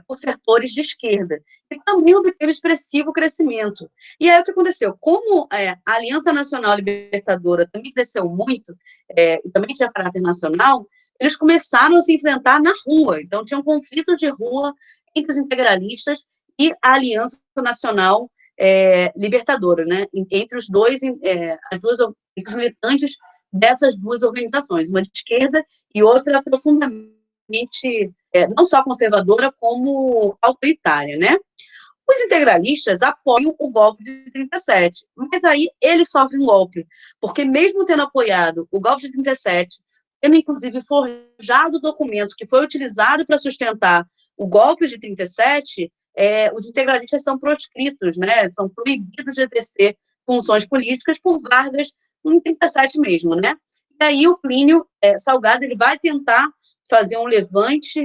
por setores de esquerda, e também obteve expressivo crescimento. E aí o que aconteceu? Como a Aliança Nacional Libertadora também cresceu muito, e também tinha caráter nacional, eles começaram a se enfrentar na rua, então tinha um conflito de rua entre os integralistas e a Aliança Nacional Libertadora, né, entre os dois, entre os militantes dessas duas organizações, uma de esquerda e outra profundamente não só conservadora, como autoritária, né? Os integralistas apoiam o golpe de 37, mas aí eles sofrem um golpe, porque mesmo tendo apoiado o golpe de 37, tendo, inclusive, forjado o documento que foi utilizado para sustentar o golpe de 37, os integralistas são proscritos, né, são proibidos de exercer funções políticas por Vargas em 37 mesmo, né? E aí o Plínio Salgado ele vai tentar fazer um levante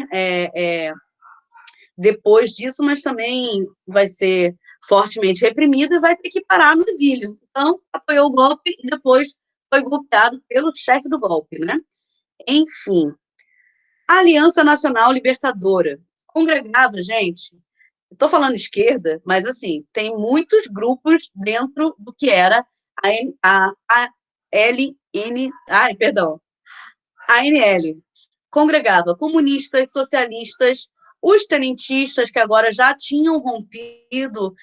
depois disso, mas também vai ser fortemente reprimido e vai ter que parar no exílio. Então, apoiou o golpe e depois foi golpeado pelo chefe do golpe, né? Enfim, a Aliança Nacional Libertadora congregava, gente, estou falando esquerda, mas, assim, tem muitos grupos dentro do que era a LN, perdão, a ANL. Congregava comunistas, socialistas, os tenentistas, que agora já tinham rompido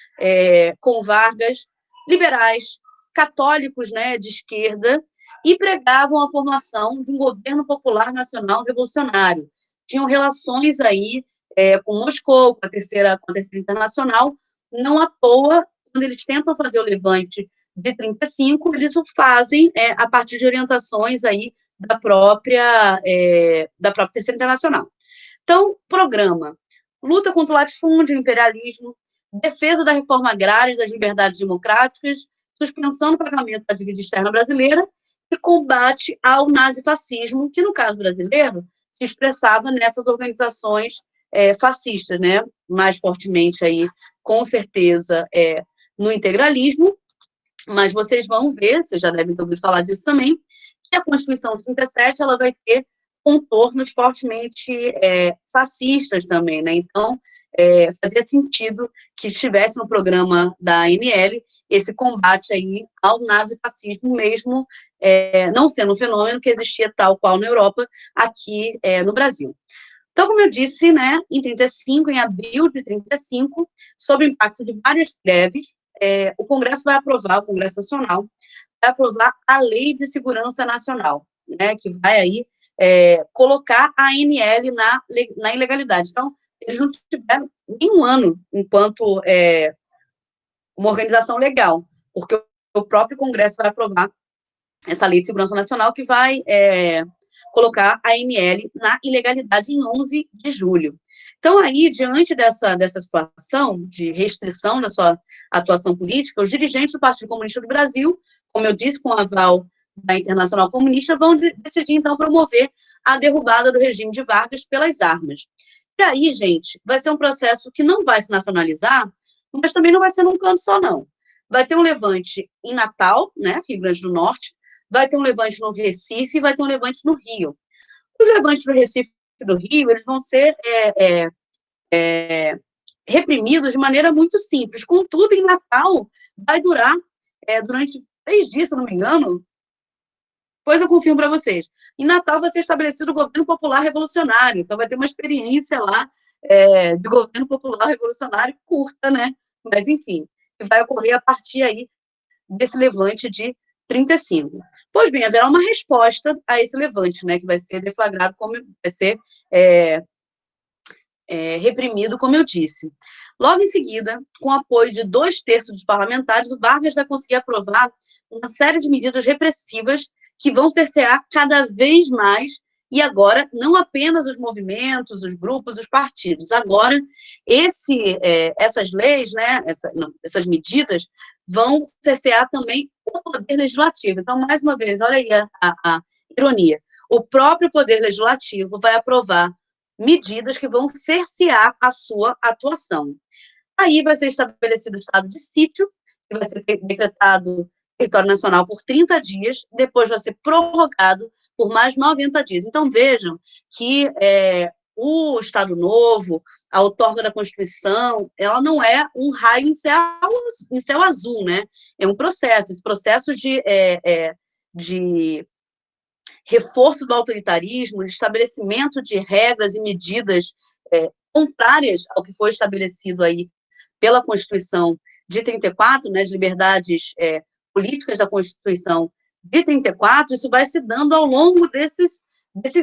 com Vargas, liberais, católicos, né, de esquerda, e pregavam a formação de um governo popular nacional revolucionário. Tinham relações aí com Moscou, com a Terceira Internacional, não à toa, quando eles tentam fazer o levante de 35, eles o fazem a partir de orientações aí da própria Terceira Internacional. Então, programa: luta contra o latifúndio, o imperialismo, defesa da reforma agrária e das liberdades democráticas, suspensão do pagamento da dívida externa brasileira e combate ao nazifascismo, que, no caso brasileiro, se expressava nessas organizações fascistas, né? Mais fortemente aí, com certeza, no integralismo, mas vocês vão ver, vocês já devem ter ouvido falar disso também, que a Constituição de 37 ela vai ter contornos fortemente fascistas também, né? Então, fazia sentido que tivesse no programa da ANL esse combate aí ao nazifascismo, mesmo não sendo um fenômeno que existia tal qual na Europa, aqui no Brasil. Então, como eu disse, né, em abril de 35, sob o impacto de várias greves, o Congresso Nacional vai aprovar a Lei de Segurança Nacional, né, que vai aí colocar a ANL na ilegalidade. Então, eles não tiveram nem um ano enquanto uma organização legal, porque o próprio Congresso vai aprovar essa Lei de Segurança Nacional que vai colocar a ANL na ilegalidade em 11 de julho. Então, aí, diante dessa situação de restrição na sua atuação política, os dirigentes do Partido Comunista do Brasil, como eu disse, com o aval da Internacional Comunista, vão decidir, então, promover a derrubada do regime de Vargas pelas armas. E aí, gente, vai ser um processo que não vai se nacionalizar, mas também não vai ser num canto só, não. Vai ter um levante em Natal, né, Rio Grande do Norte, vai ter um levante no Recife e vai ter um levante no Rio. Os levantes no Recife e no Rio, eles vão ser reprimidos de maneira muito simples. Contudo, em Natal, vai durar durante 3 dias, se eu não me engano, depois eu confirmo para vocês. Em Natal vai ser estabelecido o governo popular revolucionário, então vai ter uma experiência lá de governo popular revolucionário curta, né? Mas, enfim, vai ocorrer a partir aí desse levante de 35. Pois bem, haverá uma resposta a esse levante, né, que vai ser deflagrado, vai ser reprimido, como eu disse. Logo em seguida, com o apoio de 2/3 dos parlamentares, o Vargas vai conseguir aprovar uma série de medidas repressivas que vão cercear cada vez mais, e agora, não apenas os movimentos, os grupos, os partidos. Agora, essas leis, né, essas medidas, vão cercear também o poder legislativo. Então, mais uma vez, olha aí a ironia. O próprio poder legislativo vai aprovar medidas que vão cercear a sua atuação. Aí vai ser estabelecido o estado de sítio, que vai ser decretado território nacional por 30 dias, depois vai ser prorrogado por mais 90 dias. Então, vejam que o Estado Novo, a outorga da Constituição, ela não é um raio em céu azul, né? É um processo, esse processo de reforço do autoritarismo, de estabelecimento de regras e medidas contrárias ao que foi estabelecido aí pela Constituição de 34, né, de liberdades políticas da Constituição de 34, isso vai se dando ao longo desses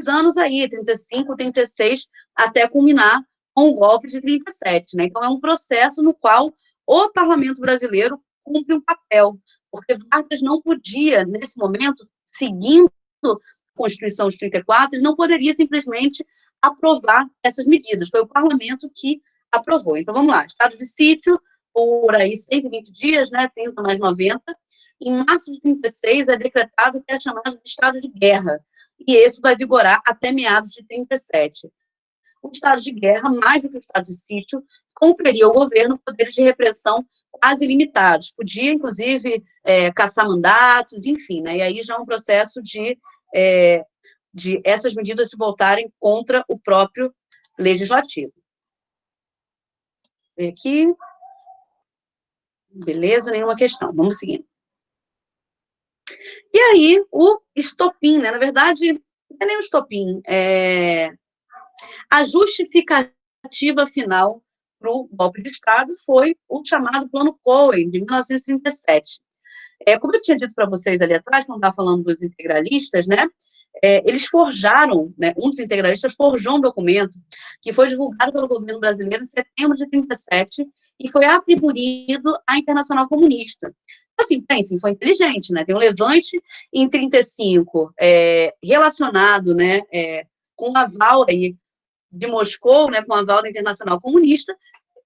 anos aí, 35, 36, até culminar com o golpe de 37, né? Então, é um processo no qual o parlamento brasileiro cumpre um papel, porque Vargas não podia, nesse momento, seguindo a Constituição de 34, ele não poderia simplesmente aprovar essas medidas. Foi o parlamento que aprovou. Então, vamos lá. Estado de sítio, por aí 120 dias, né, 30 mais 90. Em março de 36, é decretado o que é chamado de estado de guerra. E esse vai vigorar até meados de 37. O estado de guerra, mais do que o estado de sítio, conferia ao governo poderes de repressão quase limitados. Podia, inclusive, caçar mandatos, enfim, né? E aí já é um processo de essas medidas se voltarem contra o próprio legislativo. Aqui. Beleza, nenhuma questão. Vamos seguindo. E aí, o estopim, né? Na verdade, não é nem o estopim, a justificativa final para o golpe de Estado foi o chamado Plano Cohen, de 1937. Como eu tinha dito para vocês ali atrás, quando estava falando dos integralistas, né? Eles forjaram, né, um dos integralistas forjou um documento que foi divulgado pelo governo brasileiro em setembro de 37 e foi atribuído à Internacional Comunista. Assim, pensem, foi inteligente, né? Tem um levante em 35 relacionado, né, com o aval aí de Moscou, né, com o aval da Internacional Comunista.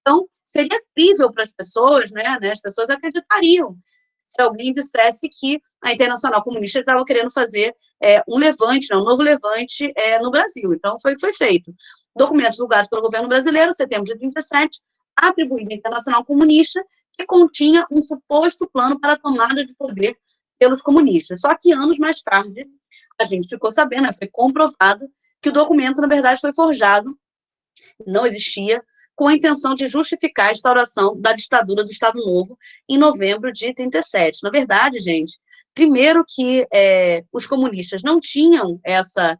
Então, seria crível para as pessoas, né, as pessoas acreditariam se alguém dissesse que a Internacional Comunista estava querendo fazer um levante, um novo levante no Brasil. Então, foi o que foi feito. Documentos divulgados pelo governo brasileiro, setembro de 37, atribuído à Internacional Comunista, que continha um suposto plano para a tomada de poder pelos comunistas. Só que anos mais tarde, a gente ficou sabendo, foi comprovado que o documento, na verdade, foi forjado, não existia, com a intenção de justificar a instauração da ditadura do Estado Novo em novembro de 37. Na verdade, gente, primeiro que os comunistas não tinham essa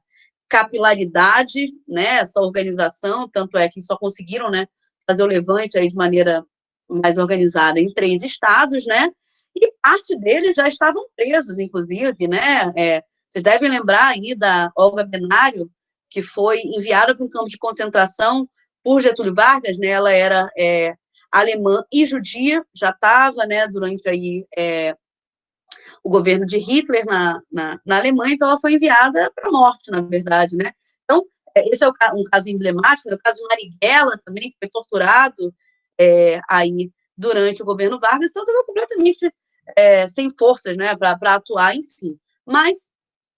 capilaridade, né, essa organização, tanto é que só conseguiram, né, fazer o levante aí de maneira mais organizada em 3 estados, né, e parte deles já estavam presos, inclusive, né, vocês devem lembrar aí da Olga Benário, que foi enviada para um campo de concentração por Getúlio Vargas, né, ela era alemã e judia, já estava, né, durante aí o governo de Hitler na Alemanha, então ela foi enviada para a morte, na verdade, né. Então, esse é um caso emblemático, o caso Marighella também, que foi torturado aí durante o governo Vargas, então estava completamente sem forças, né, para atuar, enfim. Mas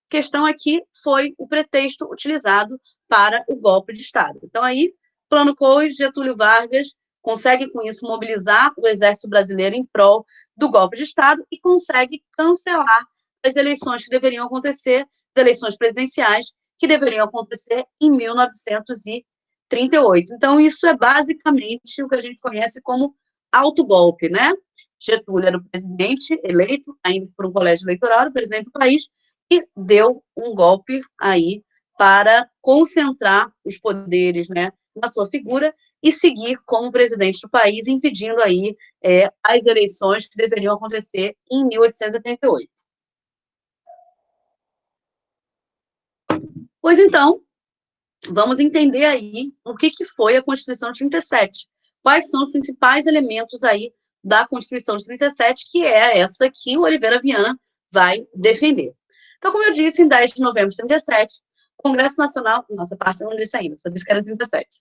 a questão é que foi o pretexto utilizado para o golpe de Estado. Então, aí, Plano Cohen, Getúlio Vargas consegue, com isso, mobilizar o exército brasileiro em prol do golpe de Estado e consegue cancelar as eleições que deveriam acontecer, as eleições presidenciais que deveriam acontecer em 1938. Então, isso é basicamente o que a gente conhece como autogolpe, né? Getúlio era o presidente eleito, ainda por um colégio eleitoral, o presidente do país, e deu um golpe aí para concentrar os poderes, né, na sua figura e seguir como presidente do país, impedindo aí as eleições que deveriam acontecer em 1888. Pois então, vamos entender aí o que foi a Constituição de 37. Quais são os principais elementos aí da Constituição de 37, que é essa que o Oliveira Viana vai defender. Então, como eu disse, em 10 de novembro de 37, o Congresso Nacional, nossa parte eu não disse ainda, só disse que era 37.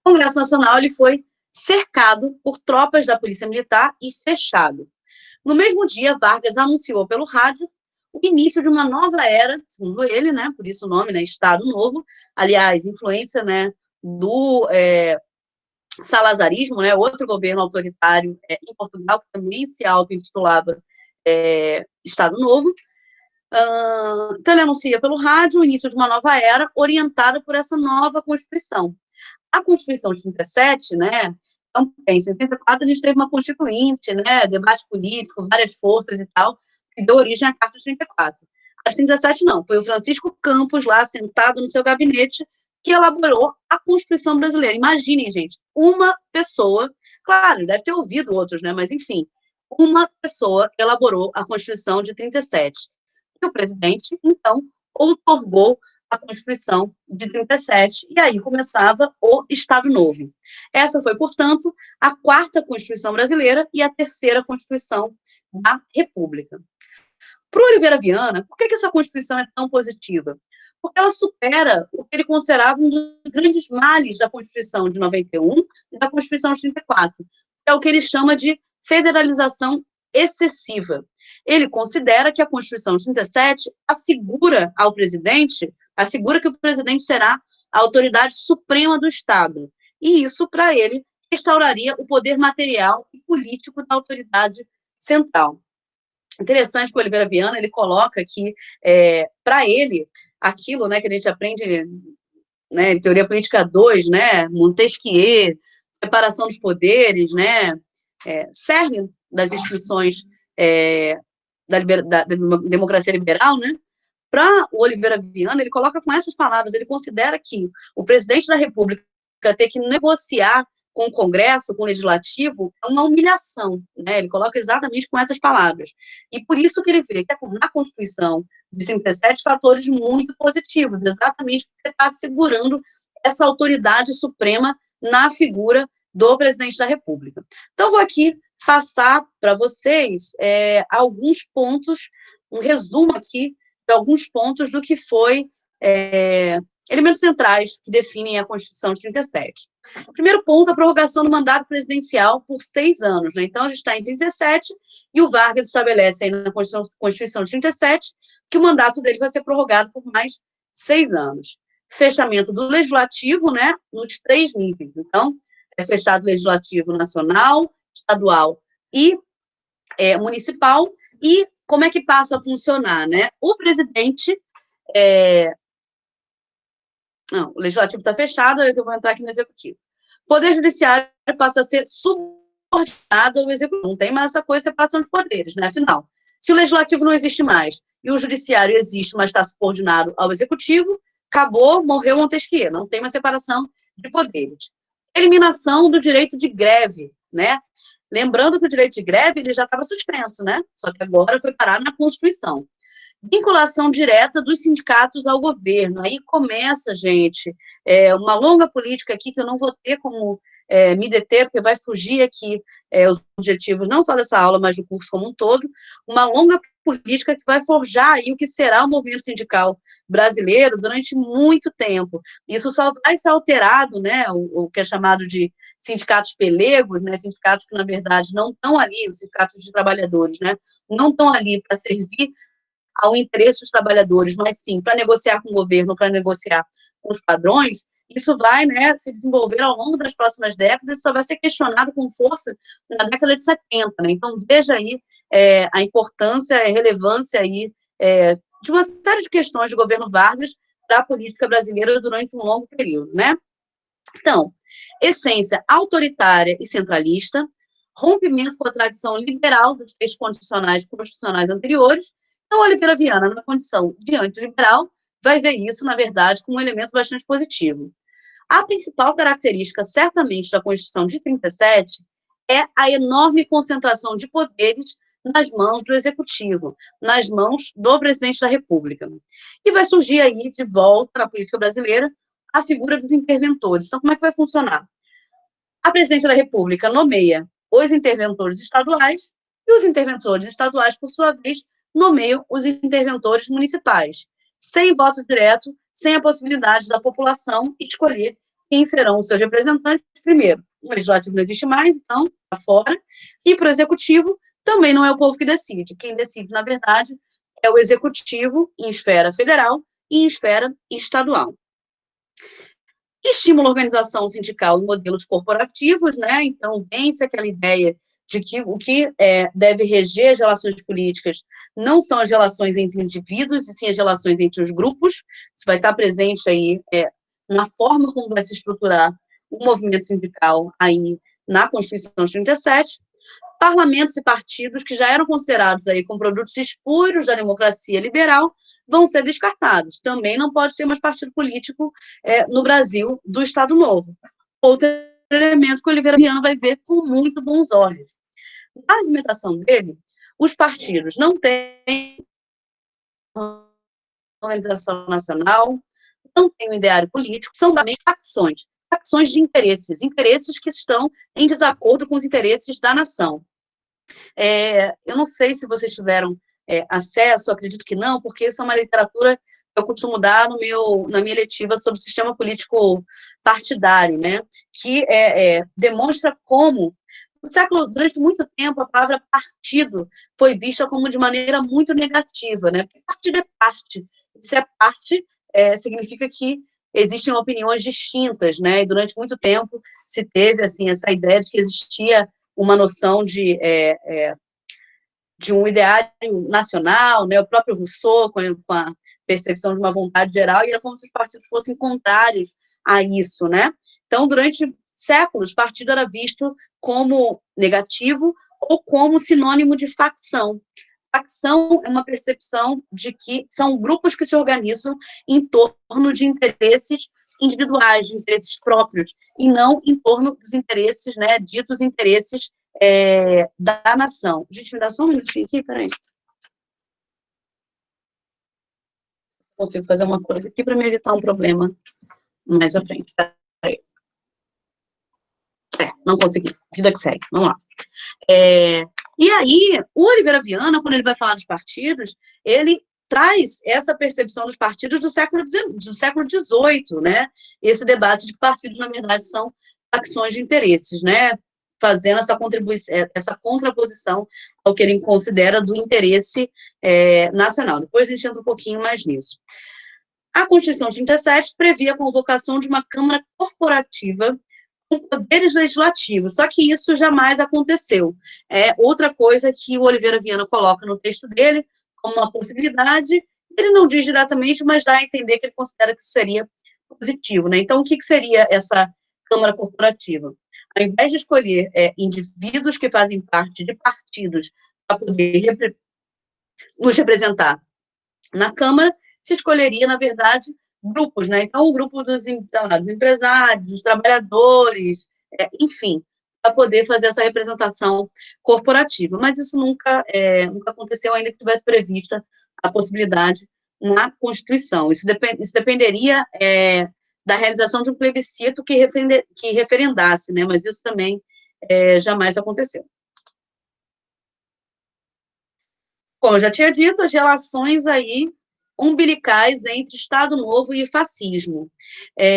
O Congresso Nacional ele foi cercado por tropas da Polícia Militar e fechado. No mesmo dia, Vargas anunciou pelo rádio o início de uma nova era, segundo ele, né, por isso o nome, né, Estado Novo, aliás, influência, né, do salazarismo, né, outro governo autoritário em Portugal, que também se auto-intitulava Estado Novo. Então, ele anuncia pelo rádio o início de uma nova era, orientada por essa nova Constituição. A Constituição de 37, né, então, em 74, a gente teve uma constituinte, né, debate político, várias forças e tal, que deu origem à Carta de 34. A de 37, não, foi o Francisco Campos, lá, sentado no seu gabinete, que elaborou a Constituição brasileira. Imaginem, gente, uma pessoa, claro, deve ter ouvido outros, né, mas, enfim, uma pessoa elaborou a Constituição de 37. E o presidente, então, outorgou a Constituição de 37, e aí começava o Estado Novo. Essa foi, portanto, a 4ª Constituição brasileira e a 3ª Constituição da República. Para o Oliveira Viana, por que essa Constituição é tão positiva? porque ela supera o que ele considerava um dos grandes males da Constituição de 91 e da Constituição de 34, que é o que ele chama de federalização excessiva. Ele considera que a Constituição de 37 assegura ao presidente, assegura que o presidente será a autoridade suprema do Estado. E isso, para ele, restauraria o poder material e político da autoridade central. Interessante que o Oliveira Viana, ele coloca que, para ele, aquilo, né, que a gente aprende, né, em Teoria Política 2, né, Montesquieu, separação dos poderes, né, cerne das instituições da democracia liberal, né, para o Oliveira Viana, ele coloca com essas palavras, ele considera que o presidente da República ter que negociar com o Congresso, com o Legislativo, é uma humilhação, né? Ele coloca exatamente com essas palavras. E por isso que ele vê que na Constituição de 37 fatores muito positivos, exatamente porque está assegurando essa autoridade suprema na figura do presidente da República. Então, vou aqui passar para vocês alguns pontos, um resumo aqui de alguns pontos do que foi elementos centrais que definem a Constituição de 37. Primeiro ponto, a prorrogação do mandato presidencial por 6 anos. Né? Então, a gente está em 37 e o Vargas estabelece aí na Constituição de 37 que o mandato dele vai ser prorrogado por mais 6 anos. Fechamento do legislativo, né, nos 3 níveis. Então, é fechado o legislativo nacional, estadual e municipal. E como é que passa a funcionar, né? O presidente... Não, o legislativo está fechado, eu vou entrar aqui no executivo. O Poder Judiciário passa a ser subordinado ao executivo. Não tem mais essa coisa de separação de poderes, né? Afinal, se o legislativo não existe mais e o judiciário existe, mas está subordinado ao executivo, acabou, morreu Montesquieu. Não tem mais separação de poderes. Eliminação do direito de greve, né? Lembrando que o direito de greve ele já estava suspenso, né? Só que agora foi parar na Constituição. Vinculação direta dos sindicatos ao governo. Aí começa, gente, uma longa política aqui que eu não vou ter como me deter, porque vai fugir aqui os objetivos, não só dessa aula, mas do curso como um todo, uma longa política que vai forjar aí o que será o movimento sindical brasileiro durante muito tempo. Isso só vai ser alterado, né, o que é chamado de sindicatos pelegos, né, sindicatos que, na verdade, não estão ali, os sindicatos de trabalhadores, né, não estão ali para servir ao interesse dos trabalhadores, mas sim para negociar com o governo, para negociar com os padrões, isso vai, né, se desenvolver ao longo das próximas décadas, só vai ser questionado com força na década de 70, né? Então, veja aí a importância, a relevância aí de uma série de questões do governo Vargas para a política brasileira durante um longo período, né? Então, essência autoritária e centralista, rompimento com a tradição liberal dos textos constitucionais anteriores. Então, Oliveira Viana, na condição de antiliberal, vai ver isso, na verdade, como um elemento bastante positivo. A principal característica, certamente, da Constituição de 37 é a enorme concentração de poderes nas mãos do Executivo, nas mãos do presidente da República. E vai surgir aí, de volta na política brasileira, a figura dos interventores. Então, como é que vai funcionar? A presidência da República nomeia os interventores estaduais e os interventores estaduais, por sua vez, nomeiam os interventores municipais, sem voto direto, sem a possibilidade da população escolher quem serão os seus representantes. Primeiro, o legislativo não existe mais, então, está fora, e para o executivo, também não é o povo que decide. Quem decide, na verdade, é o executivo em esfera federal e em esfera estadual. Estimula a organização sindical em modelos corporativos, né? Então, vence aquela ideia de que o que deve reger as relações políticas não são as relações entre indivíduos, e sim as relações entre os grupos. Isso vai estar presente aí na forma como vai se estruturar o movimento sindical aí na Constituição de 37. Parlamentos e partidos que já eram considerados aí como produtos espúrios da democracia liberal vão ser descartados. Também não pode ter mais partido político no Brasil do Estado Novo. Outro elemento que o Oliveira Viana vai ver com muito bons olhos. Na argumentação dele, os partidos não têm organização nacional, não têm um ideário político, são também facções de interesses que estão em desacordo com os interesses da nação. Eu não sei se vocês tiveram acesso, acredito que não, porque isso é uma literatura eu costumo dar na minha letiva sobre o sistema político partidário, né, que demonstra como, no século, durante muito tempo, a palavra partido foi vista como de maneira muito negativa, né, porque partido é parte, se é parte, significa que existem opiniões distintas, né, e durante muito tempo se teve, assim, essa ideia de que existia uma noção de um ideário nacional, né, o próprio Rousseau, com a percepção de uma vontade geral, e era como se os partidos fossem contrários a isso, né? Então, durante séculos, partido era visto como negativo ou como sinônimo de facção. Facção é uma percepção de que são grupos que se organizam em torno de interesses individuais, de interesses próprios, e não em torno dos interesses, né, ditos interesses da nação. Gente, me dá só um minutinho aqui, peraí. Consigo fazer uma coisa aqui para me evitar um problema mais à frente. Peraí. Não consegui. Vida que segue. Vamos lá. E aí, o Oliveira Viana, quando ele vai falar dos partidos, ele traz essa percepção dos partidos do século XVIII, né? Esse debate de que partidos, na verdade, são facções de interesses, né? Fazendo essa contraposição ao que ele considera do interesse nacional. Depois a gente entra um pouquinho mais nisso. A Constituição de 37 previa a convocação de uma Câmara Corporativa com poderes legislativos, só que isso jamais aconteceu. Outra coisa que o Oliveira Viana coloca no texto dele, como uma possibilidade, ele não diz diretamente, mas dá a entender que ele considera que isso seria positivo, né? Então, o que seria essa Câmara Corporativa? Ao invés de escolher indivíduos que fazem parte de partidos para poder nos representar na Câmara, se escolheria, na verdade, grupos, né? Então, o grupo dos empresários, dos trabalhadores, enfim, para poder fazer essa representação corporativa. Mas isso nunca aconteceu, ainda que tivesse prevista a possibilidade na Constituição. Isso dependeria da realização de um plebiscito que referendasse, né? Mas isso também jamais aconteceu. Bom, eu já tinha dito as relações aí umbilicais entre Estado Novo e fascismo.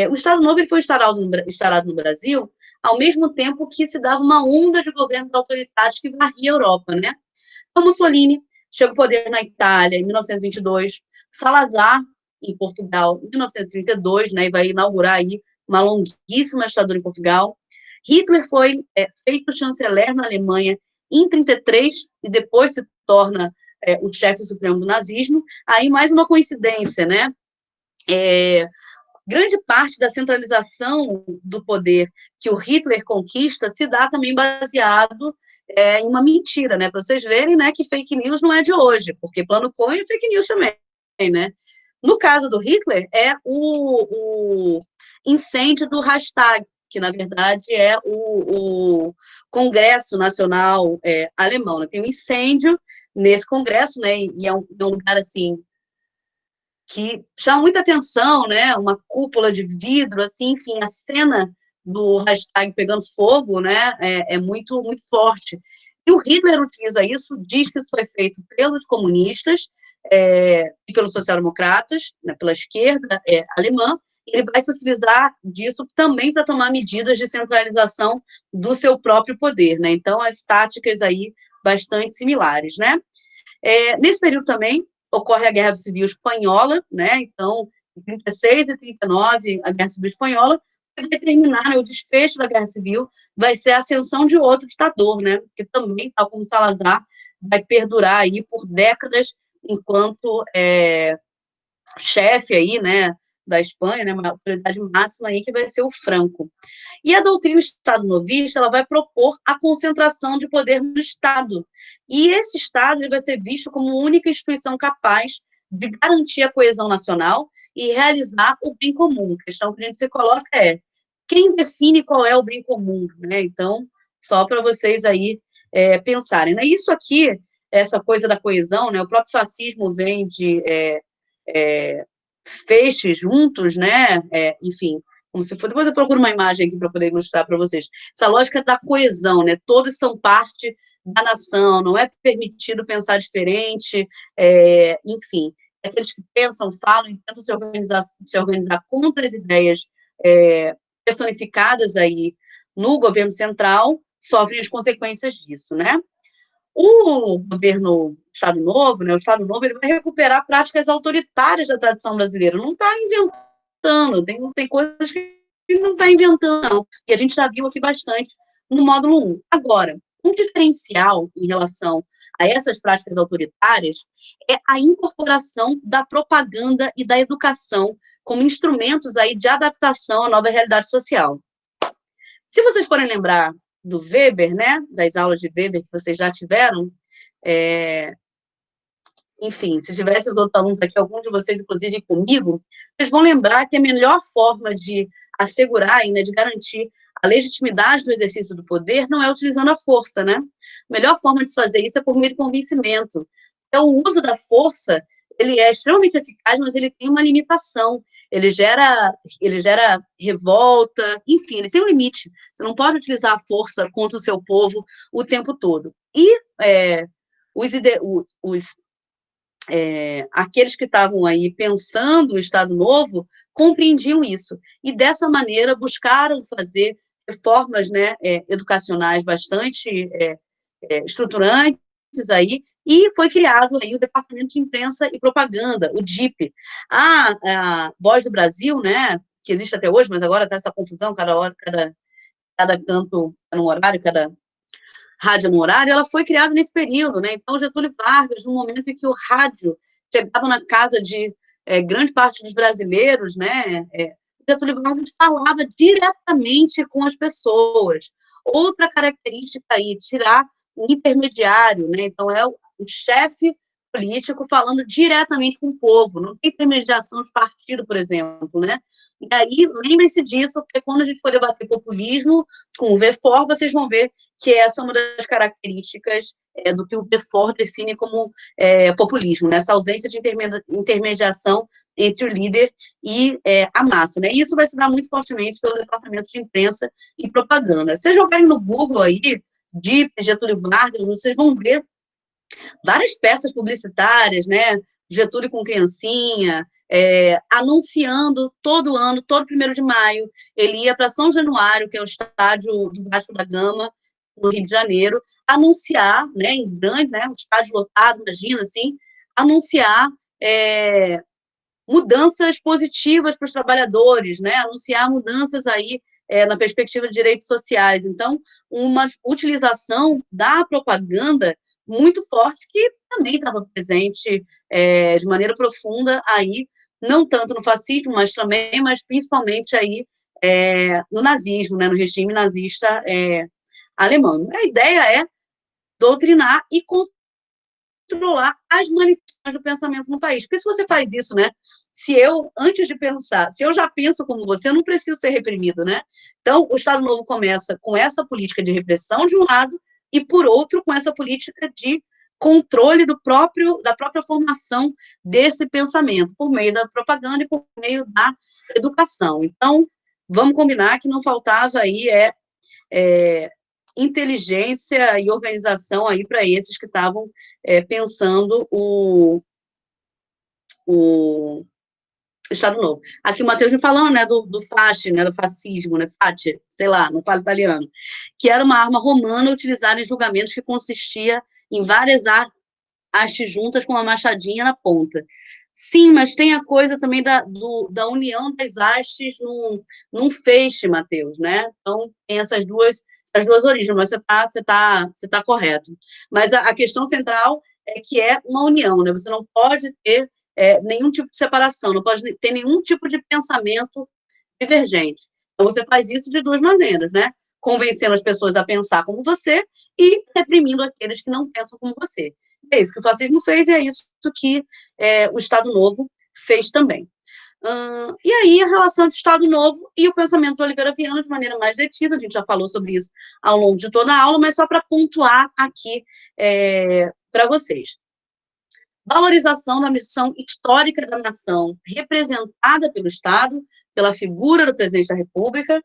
O Estado Novo ele foi instaurado no Brasil ao mesmo tempo que se dava uma onda de governos autoritários que varria a Europa, né? Então, Mussolini chega ao poder na Itália em 1922, Salazar em Portugal em 1932, né, e vai inaugurar aí uma longuíssima ditadura em Portugal. Hitler foi feito chanceler na Alemanha em 33 e depois se torna o chefe supremo do nazismo. Aí mais uma coincidência, né? Grande parte da centralização do poder que o Hitler conquista se dá também baseado em uma mentira, né? Para vocês verem, né, que fake news não é de hoje, porque plano Cohen é fake news também, né? No caso do Hitler, é o incêndio do Reichstag, que na verdade é o Congresso Nacional Alemão, né? Tem um incêndio nesse congresso, né? E é um lugar assim que chama muita atenção, né? Uma cúpula de vidro, assim, enfim, a cena do Reichstag pegando fogo, né? É muito, muito forte. E o Hitler utiliza isso, diz que isso foi feito pelos comunistas e pelos social-democratas, né, pela esquerda alemã, e ele vai se utilizar disso também para tomar medidas de centralização do seu próprio poder, né? Então, as táticas aí bastante similares, né? Nesse período também ocorre a Guerra Civil Espanhola, né? Então, em 36 e 39, a Guerra Civil Espanhola vai determinar, né, o desfecho da Guerra Civil vai ser a ascensão de outro ditador, né? Que também, tal como Salazar, vai perdurar aí por décadas enquanto chefe aí, né, da Espanha, né, uma autoridade máxima aí que vai ser o Franco. E a doutrina Estado-novista, ela vai propor a concentração de poder no Estado. E esse Estado ele vai ser visto como única instituição capaz de garantir a coesão nacional e realizar o bem comum. A questão que a gente se coloca é quem define qual é o bem comum, né? Então, só para vocês aí pensarem. Né? Isso aqui, essa coisa da coesão, né? O próprio fascismo vem de feixes juntos, né? Enfim, como se for. Depois eu procuro uma imagem aqui para poder ilustrar para vocês. Essa lógica da coesão, né? Todos são parte da nação, não é permitido pensar diferente, enfim. aqueles que pensam, falam e tentam se organizar contra as ideias personificadas aí no governo central, sofrem as consequências disso, né? O governo Estado Novo, né, o Estado Novo, ele vai recuperar práticas autoritárias da tradição brasileira, não está inventando, tem coisas que ele não está inventando, não, e a gente já viu aqui bastante no módulo 1. Agora, um diferencial em relação a essas práticas autoritárias é a incorporação da propaganda e da educação como instrumentos aí de adaptação à nova realidade social. Se vocês forem lembrar do Weber, né, das aulas de Weber que vocês já tiveram, enfim, se tivesse os outros alunos aqui, alguns de vocês, inclusive comigo, vocês vão lembrar que a melhor forma de assegurar e, né, de garantir a legitimidade do exercício do poder não é utilizando a força, né? A melhor forma de se fazer isso é por meio de convencimento. Então, o uso da força, ele é extremamente eficaz, mas ele tem uma limitação. Ele gera revolta, enfim, ele tem um limite. Você não pode utilizar a força contra o seu povo o tempo todo. E aqueles que estavam aí pensando o Estado Novo compreendiam isso. E, dessa maneira, buscaram fazer reformas, né, educacionais bastante estruturantes aí, e foi criado aí o Departamento de Imprensa e Propaganda, o DIP. A Voz do Brasil, né, que existe até hoje, mas agora está essa confusão, cada canto num horário, cada rádio no horário, ela foi criada nesse período, né? Então, Getúlio Vargas, no momento em que o rádio chegava na casa de grande parte dos brasileiros, né? Getúlio Vargas falava diretamente com as pessoas. Outra característica aí, tirar o intermediário, né? Então, é o chefe político falando diretamente com o povo, não tem intermediação de partido, por exemplo, né? E aí, lembrem-se disso, porque quando a gente for debater populismo, com o VFOR, vocês vão ver que essa é uma das características do que o VFOR define como populismo, né? Essa ausência de intermediação entre o líder e a massa, né? E isso vai se dar muito fortemente pelo Departamento de Imprensa e Propaganda. Se jogarem no Google aí, DIP, Getúlio Vargas, vocês vão ver várias peças publicitárias, né? Getúlio com criancinha, anunciando todo ano, todo 1º de maio, ele ia para São Januário, que é o estádio do Vasco da Gama, no Rio de Janeiro, anunciar, né, em grande, né, um estádio lotado, imagina, assim, anunciar mudanças positivas para os trabalhadores, né, anunciar mudanças aí na perspectiva de direitos sociais. Então, uma utilização da propaganda muito forte, que também estava presente de maneira profunda aí, não tanto no fascismo, mas principalmente aí no nazismo, né, no regime nazista alemão. A ideia é doutrinar e controlar as manifestações do pensamento no país. Porque se você faz isso, né, se eu, antes de pensar, se eu já penso como você, eu não preciso ser reprimido, né? Então, o Estado Novo começa com essa política de repressão, de um lado, e, por outro, com essa política de controle da própria formação desse pensamento, por meio da propaganda e por meio da educação. Então, vamos combinar que não faltava aí inteligência e organização aí para esses que estavam pensando o Estado Novo. Aqui o Matheus me falando, né, do fasci, né, do fascismo, né, fasci, sei lá, não falo italiano, que era uma arma romana utilizada em julgamentos que consistia em várias hastes juntas com uma machadinha na ponta. Sim, mas tem a coisa também da união das hastes num feixe, Matheus, né? Então, tem essas duas origens, mas você tá correto. Mas a questão central é que é uma união, né? Você não pode ter nenhum tipo de separação, não pode ter nenhum tipo de pensamento divergente. Então, você faz isso de duas maneiras, né? Convencendo as pessoas a pensar como você e reprimindo aqueles que não pensam como você. É isso que o fascismo fez e é isso que o Estado Novo fez também. E aí, a relação entre o Estado Novo e o pensamento de Oliveira Viana, de maneira mais detida, a gente já falou sobre isso ao longo de toda a aula, mas só para pontuar aqui para vocês. Valorização da missão histórica da nação, representada pelo Estado, pela figura do presidente da República,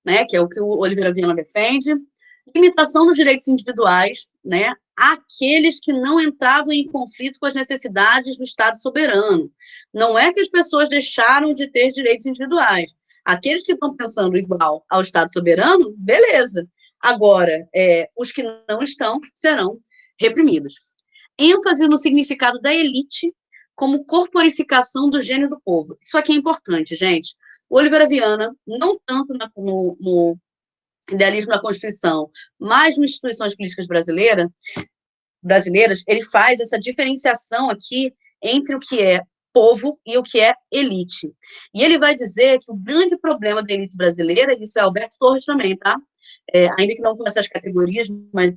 né, que é o que o Oliveira Viana defende. Limitação dos direitos individuais, né, aqueles que não entravam em conflito com as necessidades do Estado soberano. Não é que as pessoas deixaram de ter direitos individuais. Aqueles que estão pensando igual ao Estado soberano, beleza. Agora, os que não estão serão reprimidos. ênfase no significado da elite como corporificação do gênio do povo. Isso aqui é importante, gente. O Oliveira Viana, não tanto no idealismo da Constituição, mas nas instituições políticas brasileiras, ele faz essa diferenciação aqui entre o que é povo e o que é elite. E ele vai dizer que o grande problema da elite brasileira, e isso é Alberto Torres também, tá? Ainda que não com essas categorias, mas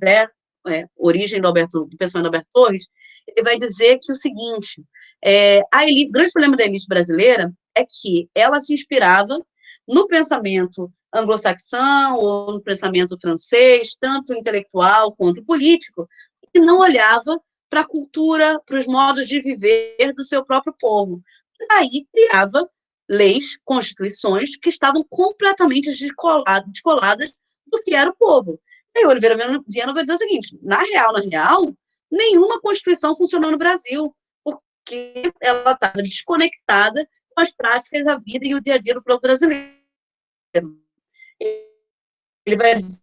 origem do pensamento do Alberto Torres, ele vai dizer que o seguinte, o grande problema da elite brasileira é que ela se inspirava no pensamento anglo-saxão ou no pensamento francês, tanto intelectual quanto político, e não olhava para a cultura, para os modos de viver do seu próprio povo. E daí criava leis, constituições que estavam completamente descoladas do que era o povo. E o Oliveira Viana vai dizer o seguinte, na real, nenhuma constituição funcionou no Brasil, porque ela estava desconectada com as práticas, a vida e o dia a dia do povo brasileiro. Ele vai dizer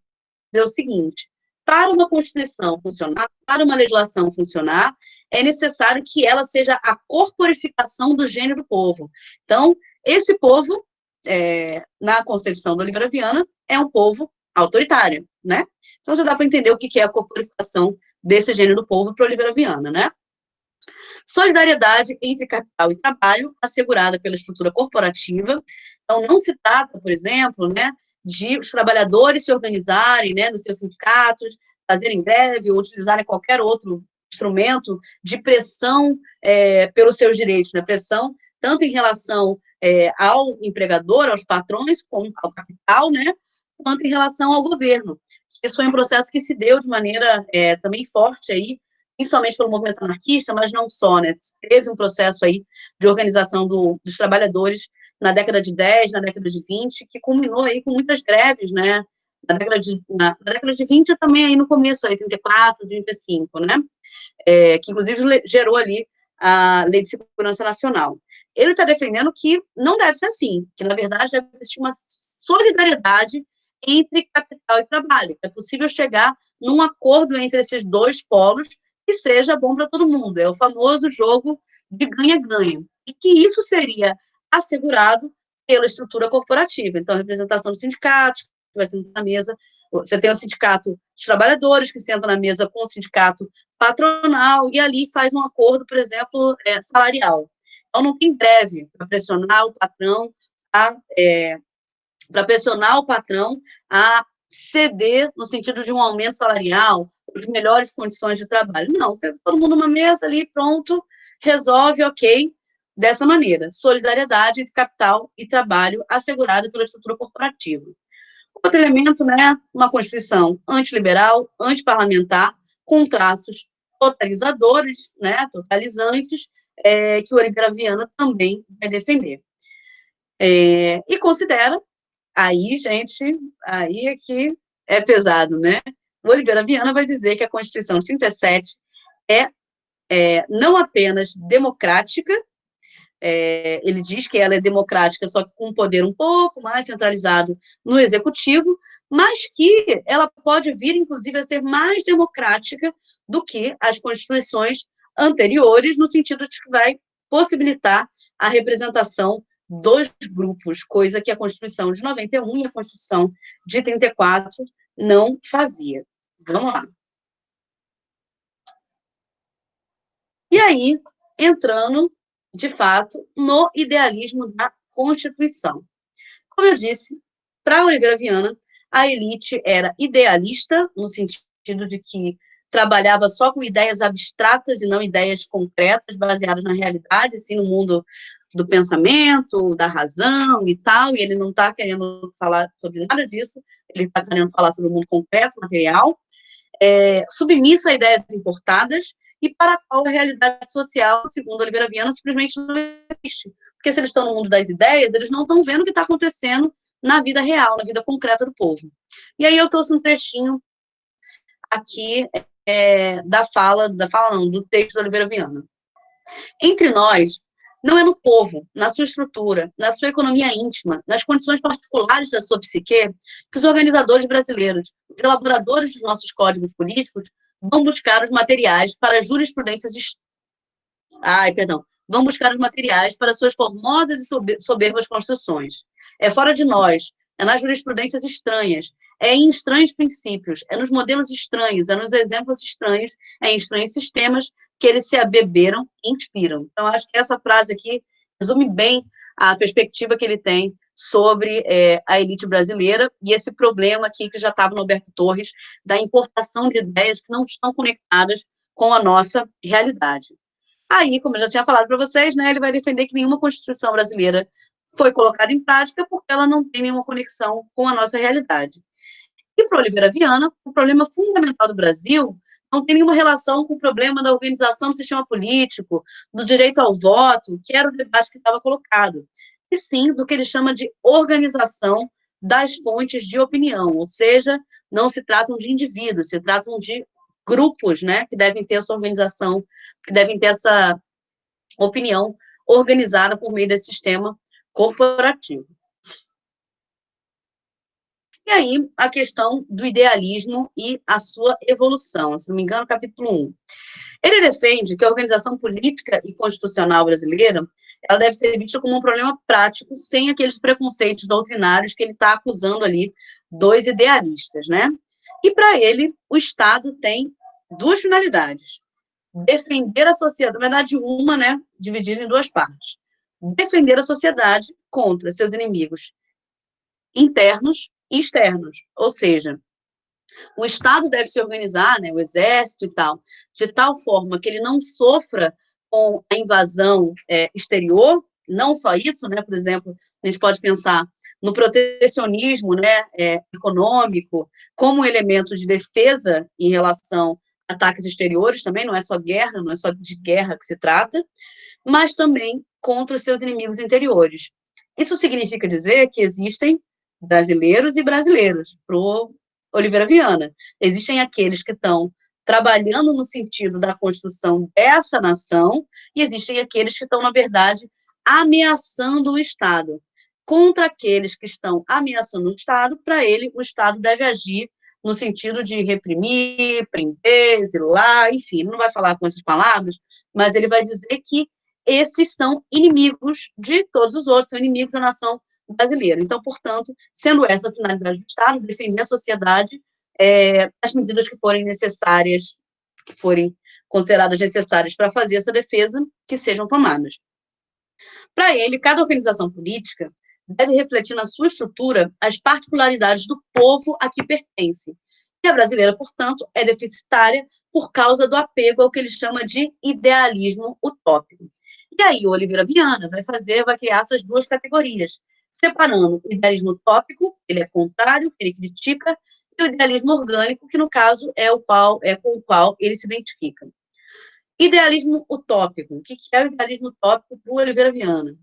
o seguinte, para uma Constituição funcionar, para uma legislação funcionar, é necessário que ela seja a corporificação do gênio do povo. Então, esse povo, na concepção do Oliveira Viana, é um povo autoritário, né? Então, já dá para entender o que é a corporificação desse gênio do povo para o Oliveira Viana, né? Solidariedade entre capital e trabalho, assegurada pela estrutura corporativa. Então, não se trata, por exemplo, né, de os trabalhadores se organizarem, né, nos seus sindicatos, fazerem greve ou utilizarem qualquer outro instrumento de pressão pelos seus direitos, né, pressão tanto em relação ao empregador, aos patrões, como ao capital, né, quanto em relação ao governo. Isso foi um processo que se deu de maneira também forte aí, principalmente pelo movimento anarquista, mas não só, né? Teve um processo aí de organização dos trabalhadores na década de 10, na década de 20, que culminou aí com muitas greves, né? Na década de 20 também aí no começo, aí, 34, 35, né? Que inclusive gerou ali a Lei de Segurança Nacional. Ele está defendendo que não deve ser assim, que na verdade deve existir uma solidariedade entre capital e trabalho. É possível chegar num acordo entre esses dois polos que seja bom para todo mundo. É o famoso jogo de ganha-ganha. E que isso seria assegurado pela estrutura corporativa. Então, a representação dos sindicatos, que vai sentar na mesa, você tem o sindicato dos trabalhadores, que senta na mesa com o sindicato patronal, e ali faz um acordo, por exemplo, salarial. Então, não tem greve para pressionar o patrão a ceder no sentido de um aumento salarial, de melhores condições de trabalho. Não, senta todo mundo numa mesa ali, pronto, resolve, ok, dessa maneira. Solidariedade entre capital e trabalho assegurada pela estrutura corporativa. Outro elemento, né, uma Constituição antiliberal, antiparlamentar, com traços totalizadores, né, totalizantes, que o Oliveira Viana também vai defender. E considera, aí, gente, aí é que é pesado, né? O Oliveira Viana vai dizer que a Constituição de 37 não apenas democrática, ele diz que ela é democrática, só que com um poder um pouco mais centralizado no executivo, mas que ela pode vir, inclusive, a ser mais democrática do que as constituições anteriores, no sentido de que vai possibilitar a representação dos grupos, coisa que a Constituição de 91 e a Constituição de 34 não fazia. Vamos lá. E aí, entrando, de fato, no idealismo da Constituição. Como eu disse, para Oliveira Viana, a elite era idealista, no sentido de que trabalhava só com ideias abstratas e não ideias concretas, baseadas na realidade, assim, no mundo do pensamento, da razão e tal, e ele não está querendo falar sobre nada disso, ele está querendo falar sobre o mundo concreto, material, submissa a ideias importadas, e para a qual a realidade social, segundo Oliveira Viana, simplesmente não existe. Porque se eles estão no mundo das ideias, eles não estão vendo o que está acontecendo na vida real, na vida concreta do povo. E aí eu trouxe um trechinho aqui do texto do Oliveira Viana. Entre nós, não é no povo, na sua estrutura, na sua economia íntima, nas condições particulares da sua psique, que os organizadores brasileiros, os elaboradores dos nossos códigos políticos, vão buscar os materiais para jurisprudências... Vão buscar os materiais para suas formosas e soberbas construções. É fora de nós, é nas jurisprudências estranhas, é em estranhos princípios, é nos modelos estranhos, é nos exemplos estranhos, é em estranhos sistemas que eles se abeberam e inspiram. Então, acho que essa frase aqui resume bem a perspectiva que ele tem sobre a elite brasileira e esse problema aqui que já estava no Alberto Torres, da importação de ideias que não estão conectadas com a nossa realidade. Aí, como eu já tinha falado para vocês, né, ele vai defender que nenhuma Constituição brasileira foi colocada em prática porque ela não tem nenhuma conexão com a nossa realidade. E para Oliveira Viana, o problema fundamental do Brasil não tem nenhuma relação com o problema da organização do sistema político, do direito ao voto, que era o debate que estava colocado, e sim do que ele chama de organização das fontes de opinião, ou seja, não se tratam de indivíduos, se tratam de grupos, né, que devem ter essa organização, que devem ter essa opinião organizada por meio desse sistema corporativo. E aí, a questão do idealismo e a sua evolução, se não me engano, capítulo 1. Ele defende que a organização política e constitucional brasileira ela deve ser vista como um problema prático, sem aqueles preconceitos doutrinários que ele está acusando ali dos idealistas, né? E, para ele, o Estado tem duas finalidades. Defender a sociedade, na verdade, uma, né, dividida em duas partes. Defender a sociedade contra seus inimigos internos e externos, ou seja, o Estado deve se organizar, né, o exército e tal, de tal forma que ele não sofra com a invasão exterior, não só isso, né, por exemplo, a gente pode pensar no protecionismo, né, econômico, como elemento de defesa em relação a ataques exteriores também, não é só guerra, não é só de guerra que se trata, mas também contra os seus inimigos interiores. Isso significa dizer que existem brasileiros e brasileiros, para o Oliveira Viana. Existem aqueles que estão trabalhando no sentido da construção dessa nação e existem aqueles que estão, na verdade, ameaçando o Estado. Contra aqueles que estão ameaçando o Estado, para ele, o Estado deve agir no sentido de reprimir, prender, exilar, enfim, não vai falar com essas palavras, mas ele vai dizer que esses são inimigos de todos os outros, são inimigos da nação brasileira. Então, portanto, sendo essa a finalidade do Estado, defender a sociedade, as medidas que forem necessárias, que forem consideradas necessárias para fazer essa defesa, que sejam tomadas. Para ele, cada organização política deve refletir na sua estrutura as particularidades do povo a que pertence. E a brasileira, portanto, é deficitária por causa do apego ao que ele chama de idealismo utópico. E aí o Oliveira Viana vai criar essas duas categorias, separando o idealismo utópico, ele é contrário, ele critica, e o idealismo orgânico, que no caso é com o qual ele se identifica. Idealismo utópico. O que é o idealismo utópico para o Oliveira Viana?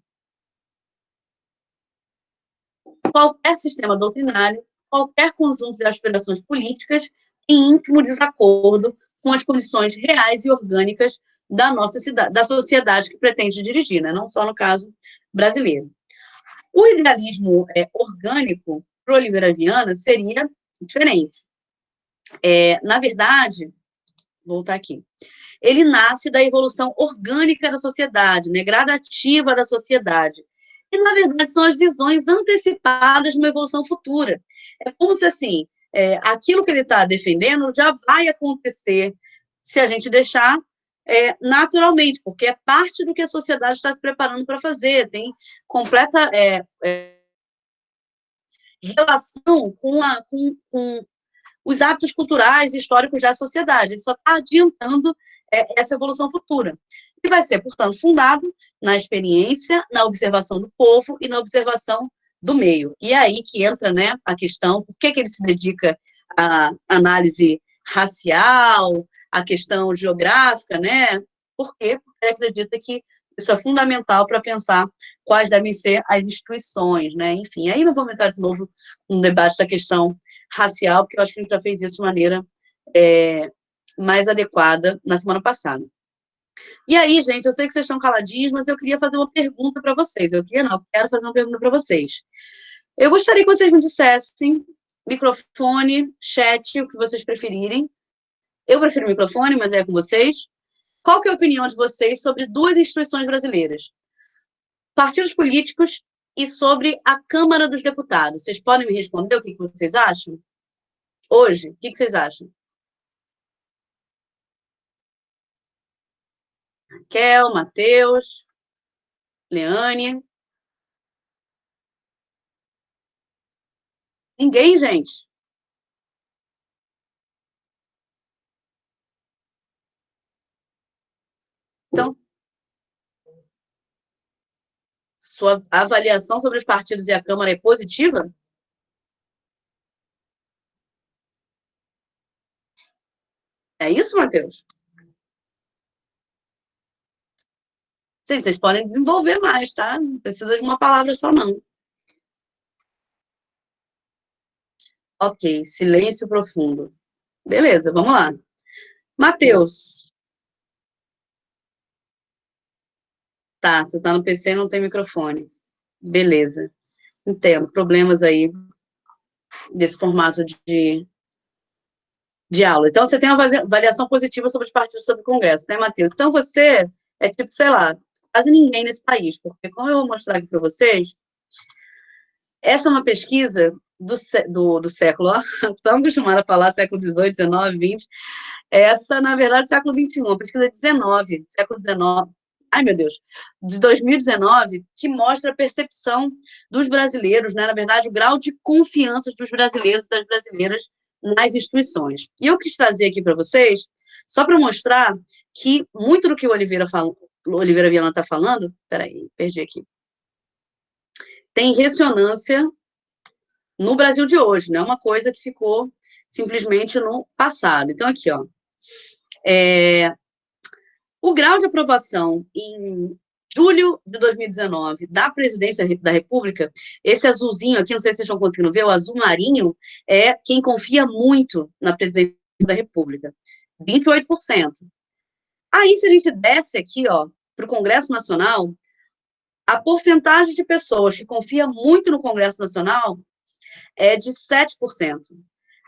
Qualquer sistema doutrinário, qualquer conjunto de aspirações políticas em íntimo desacordo com as condições reais e orgânicas da nossa da sociedade que pretende dirigir, né? Não só no caso brasileiro. O idealismo orgânico para o Oliveira Viana seria diferente. Na verdade, vou voltar aqui, ele nasce da evolução orgânica da sociedade, né, gradativa da sociedade. E, na verdade, são as visões antecipadas de uma evolução futura. É como se, assim, aquilo que ele está defendendo já vai acontecer se a gente deixar naturalmente, porque é parte do que a sociedade está se preparando para fazer, tem completa relação com os hábitos culturais e históricos da sociedade. Ele só está adiantando essa evolução futura. E vai ser, portanto, fundado na experiência, na observação do povo e na observação do meio. E é aí que entra, né, a questão, por que ele se dedica à análise racial, à questão geográfica, né? Por quê? Porque ele acredita que isso é fundamental para pensar quais devem ser as instituições, né? Enfim, aí não vamos entrar de novo no debate da questão racial, porque eu acho que a gente já fez isso de maneira mais adequada na semana passada. E aí, gente, eu sei que vocês estão caladinhos, mas eu queria fazer uma pergunta para vocês. Eu quero fazer uma pergunta para vocês. Eu gostaria que vocês me dissessem, microfone, chat, o que vocês preferirem. Eu prefiro microfone, mas é com vocês. Qual que é a opinião de vocês sobre duas instituições brasileiras? Partidos políticos e sobre a Câmara dos Deputados. Vocês podem me responder o que vocês acham? Hoje, o que vocês acham? Raquel, Matheus, Leane. Ninguém, gente. Então, sua avaliação sobre os partidos e a Câmara é positiva? É isso, Matheus? Sim, vocês podem desenvolver mais, tá? Não precisa de uma palavra só, não. Ok, silêncio profundo. Beleza, vamos lá. Matheus. Tá, você tá no PC e não tem microfone. Beleza. Entendo. Problemas aí desse formato de aula. Então, você tem uma avaliação positiva sobre os partidos sobre o Congresso, né, Matheus? Então, você é tipo, sei lá, quase ninguém nesse país, porque como eu vou mostrar aqui para vocês, essa é uma pesquisa do século, ó, estamos acostumados a falar século XVIII, XIX, XX, essa, na verdade, século XXI, uma pesquisa 19, século XIX, ai meu Deus, de 2019, que mostra a percepção dos brasileiros, né, na verdade, o grau de confiança dos brasileiros e das brasileiras nas instituições. E eu quis trazer aqui para vocês, só para mostrar que muito do que o Oliveira Viana está falando, peraí, perdi aqui, tem ressonância no Brasil de hoje, não é uma coisa que ficou simplesmente no passado. Então, aqui, ó, o grau de aprovação em julho de 2019 da presidência da República, esse azulzinho aqui, não sei se vocês estão conseguindo ver, o azul marinho é quem confia muito na presidência da República, 28%. Aí, se a gente desce aqui, ó, para o Congresso Nacional, a porcentagem de pessoas que confia muito no Congresso Nacional é de 7%.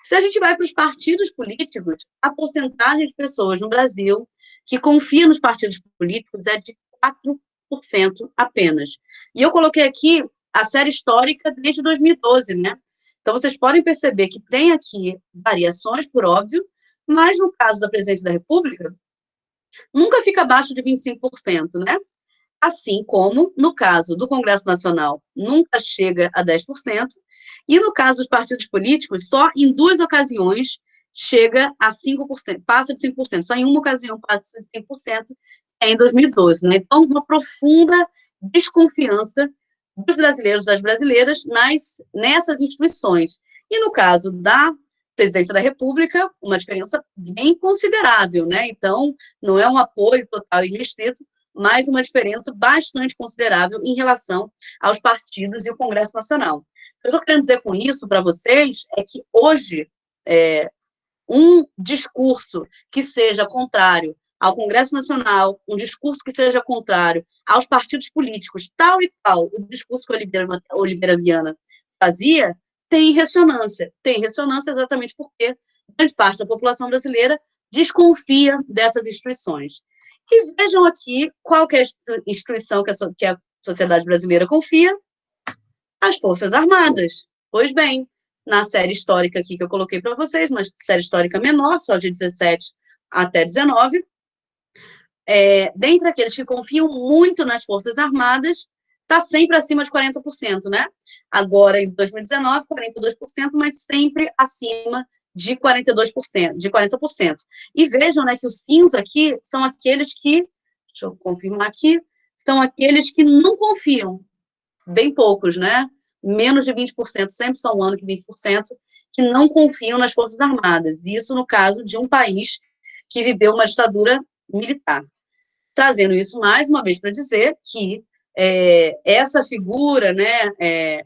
Se a gente vai para os partidos políticos, a porcentagem de pessoas no Brasil que confia nos partidos políticos é de 4% apenas. E eu coloquei aqui a série histórica desde 2012, né? Então, vocês podem perceber que tem aqui variações, por óbvio, mas no caso da presidência da República, nunca fica abaixo de 25%, né? Assim como, no caso do Congresso Nacional, nunca chega a 10%, e no caso dos partidos políticos, só em duas ocasiões chega a 5%, passa de 5%, só em uma ocasião passa de 5%, é em 2012, né? Então, uma profunda desconfiança dos brasileiros e das brasileiras nessas instituições. E no caso da presidência da República, uma diferença bem considerável, né? Então, não é um apoio total e restrito, mas uma diferença bastante considerável em relação aos partidos e o Congresso Nacional. O que eu estou querendo dizer com isso para vocês é que hoje, um discurso que seja contrário ao Congresso Nacional, um discurso que seja contrário aos partidos políticos, tal e qual o discurso que Oliveira Viana fazia, tem ressonância. Tem ressonância exatamente porque grande parte da população brasileira desconfia dessas instituições. E vejam aqui qual que é a instituição que a sociedade brasileira confia: as Forças Armadas. Pois bem, na série histórica aqui que eu coloquei para vocês, uma série histórica menor, só de 17 até 19, dentre aqueles que confiam muito nas Forças Armadas, está sempre acima de 40%, né? Agora, em 2019, 42%, mas sempre acima de 42%, de 40%. E vejam, né, que os cinza aqui são aqueles que, deixa eu confirmar aqui, são aqueles que não confiam, bem poucos, né? Menos de 20%, sempre são um ano que 20%, que não confiam nas Forças Armadas. Isso no caso de um país que viveu uma ditadura militar. Trazendo isso mais uma vez para dizer que essa figura, né,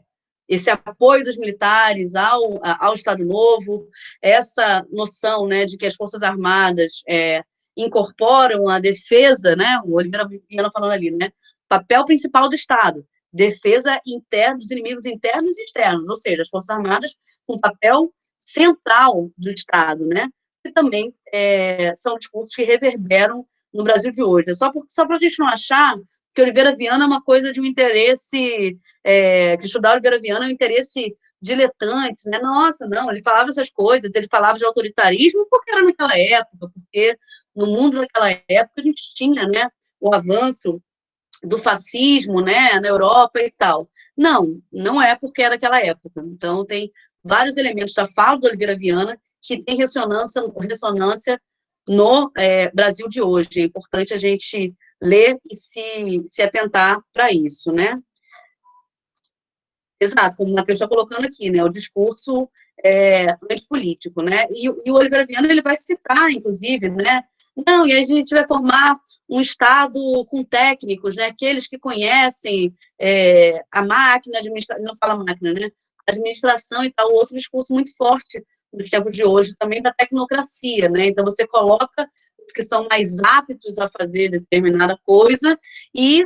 esse apoio dos militares ao Estado Novo, essa noção, né, de que as Forças Armadas incorporam a defesa, né, o Oliveira Viana falando ali, né, papel principal do Estado, defesa interna dos inimigos internos e externos, ou seja, as Forças Armadas com papel central do Estado, né, e também são discursos que reverberam no Brasil de hoje. Só para a gente não achar que Oliveira Viana é uma coisa de um interesse, que estudar Oliveira Viana é um interesse diletante, né? Nossa, não, ele falava essas coisas, ele falava de autoritarismo porque era naquela época, porque no mundo naquela época a gente tinha, né, o avanço do fascismo, né, na Europa e tal. Não, não é porque é daquela época. Então, tem vários elementos da fala do Oliveira Viana que tem ressonância no Brasil de hoje. É importante a gente ler e se atentar para isso, né? Exato, como o Matheus está colocando aqui, né? O discurso antipolítico, né? E o Oliveira Viana, ele vai citar, inclusive, né? Não, e aí a gente vai formar um Estado com técnicos, né? Aqueles que conhecem a máquina, não fala máquina, né? Administração e tal, outro discurso muito forte nos tempos de hoje, também da tecnocracia, né? Então, você coloca os que são mais aptos a fazer determinada coisa e,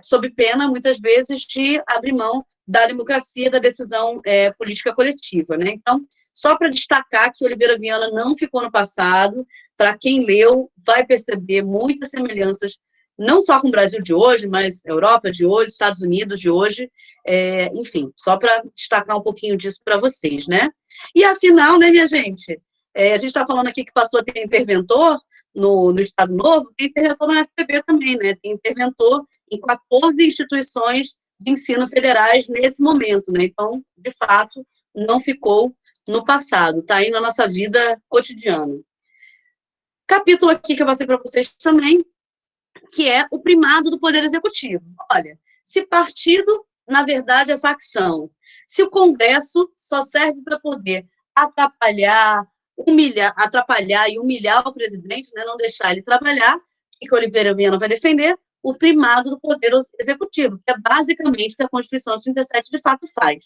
sob pena, muitas vezes, de abrir mão da democracia, da decisão política coletiva, né? Então, só para destacar que Oliveira Viana não ficou no passado, para quem leu, vai perceber muitas semelhanças, não só com o Brasil de hoje, mas Europa de hoje, Estados Unidos de hoje, enfim, só para destacar um pouquinho disso para vocês, né? E, afinal, né, minha gente, a gente está falando aqui que passou a ter interventor no Estado Novo, tem interventor na FPB também, né? Tem interventor em 14 instituições de ensino federais nesse momento, né? Então, de fato, não ficou no passado, está aí na nossa vida cotidiana. Capítulo aqui que eu vou passei para vocês também, que é o primado do Poder Executivo. Olha, se partido, na verdade, é facção, se o Congresso só serve para poder atrapalhar e humilhar o presidente, né, não deixar ele trabalhar, o que Oliveira Viana vai defender? O primado do Poder Executivo, que é basicamente o que a Constituição de 37 de fato faz.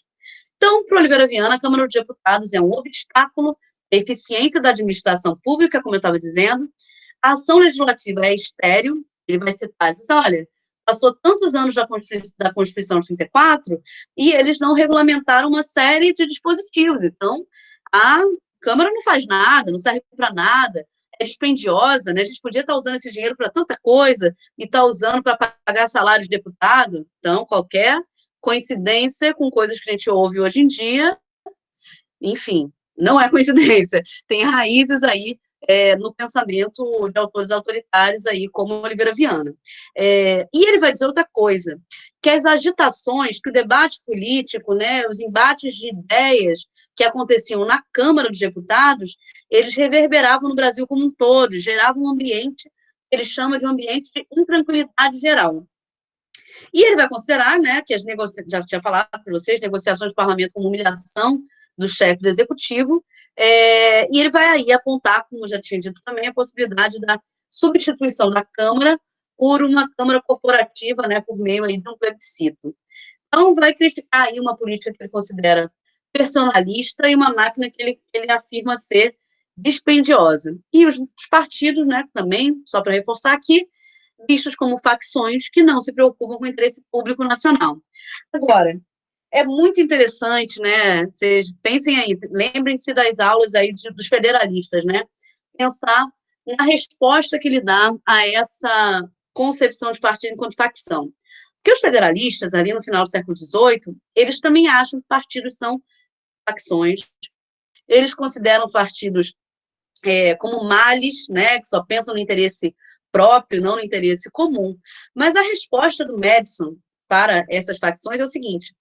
Então, para o Oliveira Viana, a Câmara dos Deputados é um obstáculo à eficiência da administração pública, como eu estava dizendo. A ação legislativa é estéril, ele vai citar, ele diz, olha, passou tantos anos da Constituição de 34 e eles não regulamentaram uma série de dispositivos, então a Câmara não faz nada, não serve para nada, é dispendiosa, né? A gente podia estar usando esse dinheiro para tanta coisa e estar usando para pagar salário de deputado, então qualquer coincidência com coisas que a gente ouve hoje em dia, enfim, não é coincidência, tem raízes aí no pensamento de autores autoritários aí, como Oliveira Viana. E ele vai dizer outra coisa, que as agitações, que o debate político, né, os embates de ideias que aconteciam na Câmara dos Deputados, eles reverberavam no Brasil como um todo, geravam um ambiente, que ele chama de um ambiente de intranquilidade geral. E ele vai considerar, né, que já tinha falado para vocês, negociações do parlamento como humilhação do chefe do executivo, e ele vai aí apontar, como já tinha dito também, a possibilidade da substituição da Câmara por uma Câmara corporativa, né, por meio aí de um plebiscito. Então, vai criticar aí uma política que ele considera personalista e uma máquina que ele afirma ser dispendiosa. E os partidos, né, também, só para reforçar aqui, vistos como facções que não se preocupam com o interesse público nacional. Agora, é muito interessante, né? Vocês pensem aí, lembrem-se das aulas aí dos federalistas, né? Pensar na resposta que ele dá a essa concepção de partido enquanto facção. Porque os federalistas, ali no final do século XVIII, eles também acham que partidos são facções, eles consideram partidos como males, né? Que só pensam no interesse próprio, não no interesse comum. Mas a resposta do Madison para essas facções é o seguinte: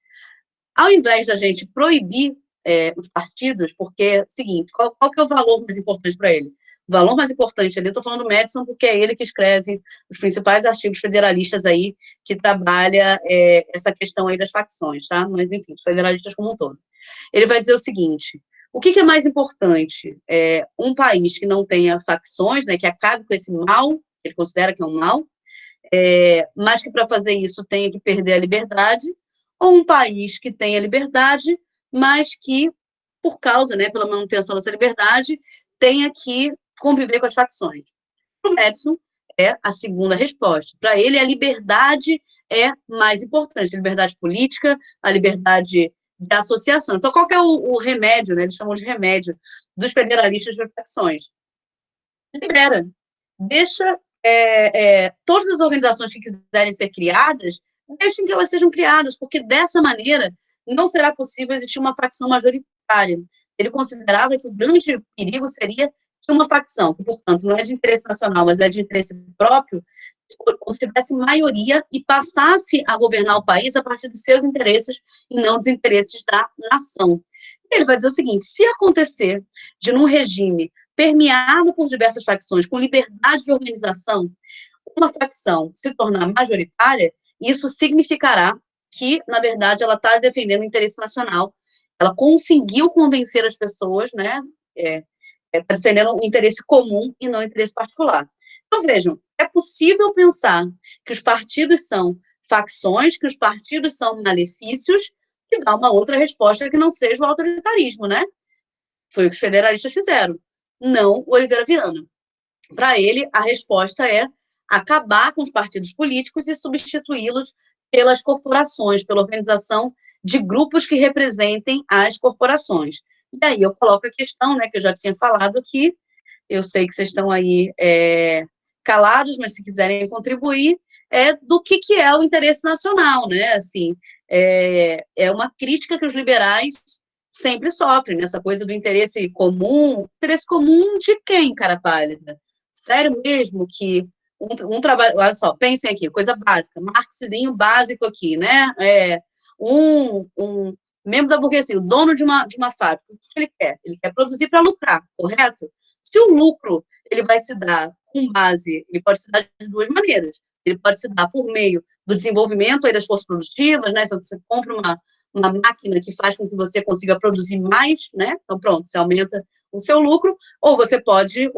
ao invés da gente proibir os partidos, porque é o seguinte, qual que é o valor mais importante para ele? O valor mais importante ali, estou falando do Madison, porque é ele que escreve os principais artigos federalistas aí, que trabalha essa questão aí das facções, tá? Mas, enfim, os federalistas como um todo. Ele vai dizer o seguinte: o que é mais importante? Um país que não tenha facções, né, que acabe com esse mal, que ele considera que é um mal, mas que para fazer isso tenha que perder a liberdade, ou um país que tenha liberdade, mas que, por causa, né, pela manutenção dessa liberdade, tenha que conviver com as facções. Para o Madison, é a segunda resposta. Para ele, a liberdade é mais importante, a liberdade política, a liberdade de associação. Então, qual que é o remédio, né? Eles chamam de remédio dos federalistas das facções? Libera. Deixa todas as organizações que quiserem ser criadas, deixem que elas sejam criadas, porque dessa maneira não será possível existir uma facção majoritária. Ele considerava que o grande perigo seria que uma facção, que, portanto, não é de interesse nacional, mas é de interesse próprio, tivesse maioria e passasse a governar o país a partir dos seus interesses e não dos interesses da nação. Ele vai dizer o seguinte: se acontecer de, num regime permeado por diversas facções, com liberdade de organização, uma facção se tornar majoritária, isso significará que, na verdade, ela está defendendo o interesse nacional, ela conseguiu convencer as pessoas, né, está defendendo o interesse comum e não o interesse particular. Então, vejam, é possível pensar que os partidos são facções, que os partidos são malefícios, e dá uma outra resposta que não seja o autoritarismo, né? Foi o que os federalistas fizeram, não o Oliveira Viana. Para ele, a resposta é acabar com os partidos políticos e substituí-los pelas corporações, pela organização de grupos que representem as corporações. E aí eu coloco a questão, né, que eu já tinha falado, que eu sei que vocês estão aí calados, mas se quiserem contribuir, do que é o interesse nacional, né? Assim, é uma crítica que os liberais sempre sofrem, nessa coisa do interesse comum. Interesse comum de quem, cara pálida? Sério mesmo que um trabalho... Olha só, pensem aqui, coisa básica, marxismo básico aqui, né? Um membro da burguesia, o dono de uma fábrica, o que ele quer? Ele quer produzir para lucrar, correto? Se o lucro ele vai se dar com base, ele pode se dar de duas maneiras. Ele pode se dar por meio do desenvolvimento aí das forças produtivas, né? Se você compra uma máquina que faz com que você consiga produzir mais, né? Então, pronto, você aumenta o seu lucro, ou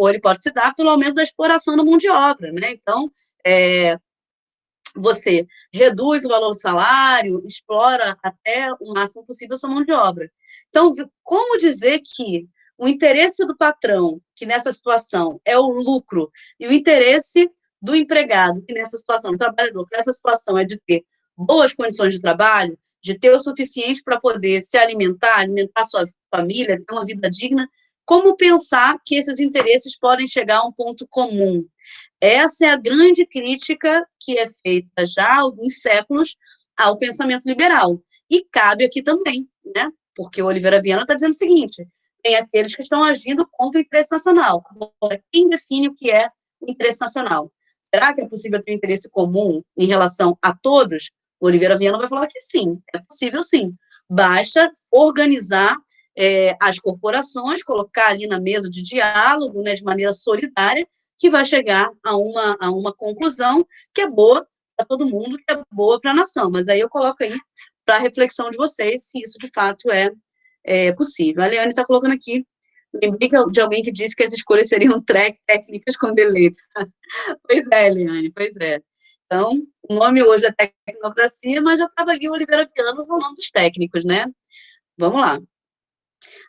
ele pode se dar pelo aumento da exploração da mão de obra, né? Então, você reduz o valor do salário, explora até o máximo possível a sua mão de obra. Então, como dizer que o interesse do patrão, que nessa situação é o lucro, e o interesse do empregado, que nessa situação, do trabalhador, que nessa situação é de ter boas condições de trabalho, de ter o suficiente para poder se alimentar a sua família, ter uma vida digna, como pensar que esses interesses podem chegar a um ponto comum? Essa é a grande crítica que é feita já há alguns séculos ao pensamento liberal. E cabe aqui também, né? Porque o Oliveira Viana está dizendo o seguinte: tem aqueles que estão agindo contra o interesse nacional. Agora, quem define o que é o interesse nacional? Será que é possível ter interesse comum em relação a todos? O Oliveira Viana vai falar que sim, é possível sim. Basta organizar as corporações, colocar ali na mesa de diálogo, né, de maneira solidária, que vai chegar a uma conclusão que é boa para todo mundo, que é boa para a nação. Mas aí eu coloco aí para a reflexão de vocês se isso de fato é possível. A Leane está colocando aqui, lembrei de alguém que disse que as escolhas seriam técnicas quando eleito. Pois é, Leane, pois é. Então, o nome hoje é tecnocracia, mas já estava ali o Oliveira Viana falando dos técnicos, né? Vamos lá.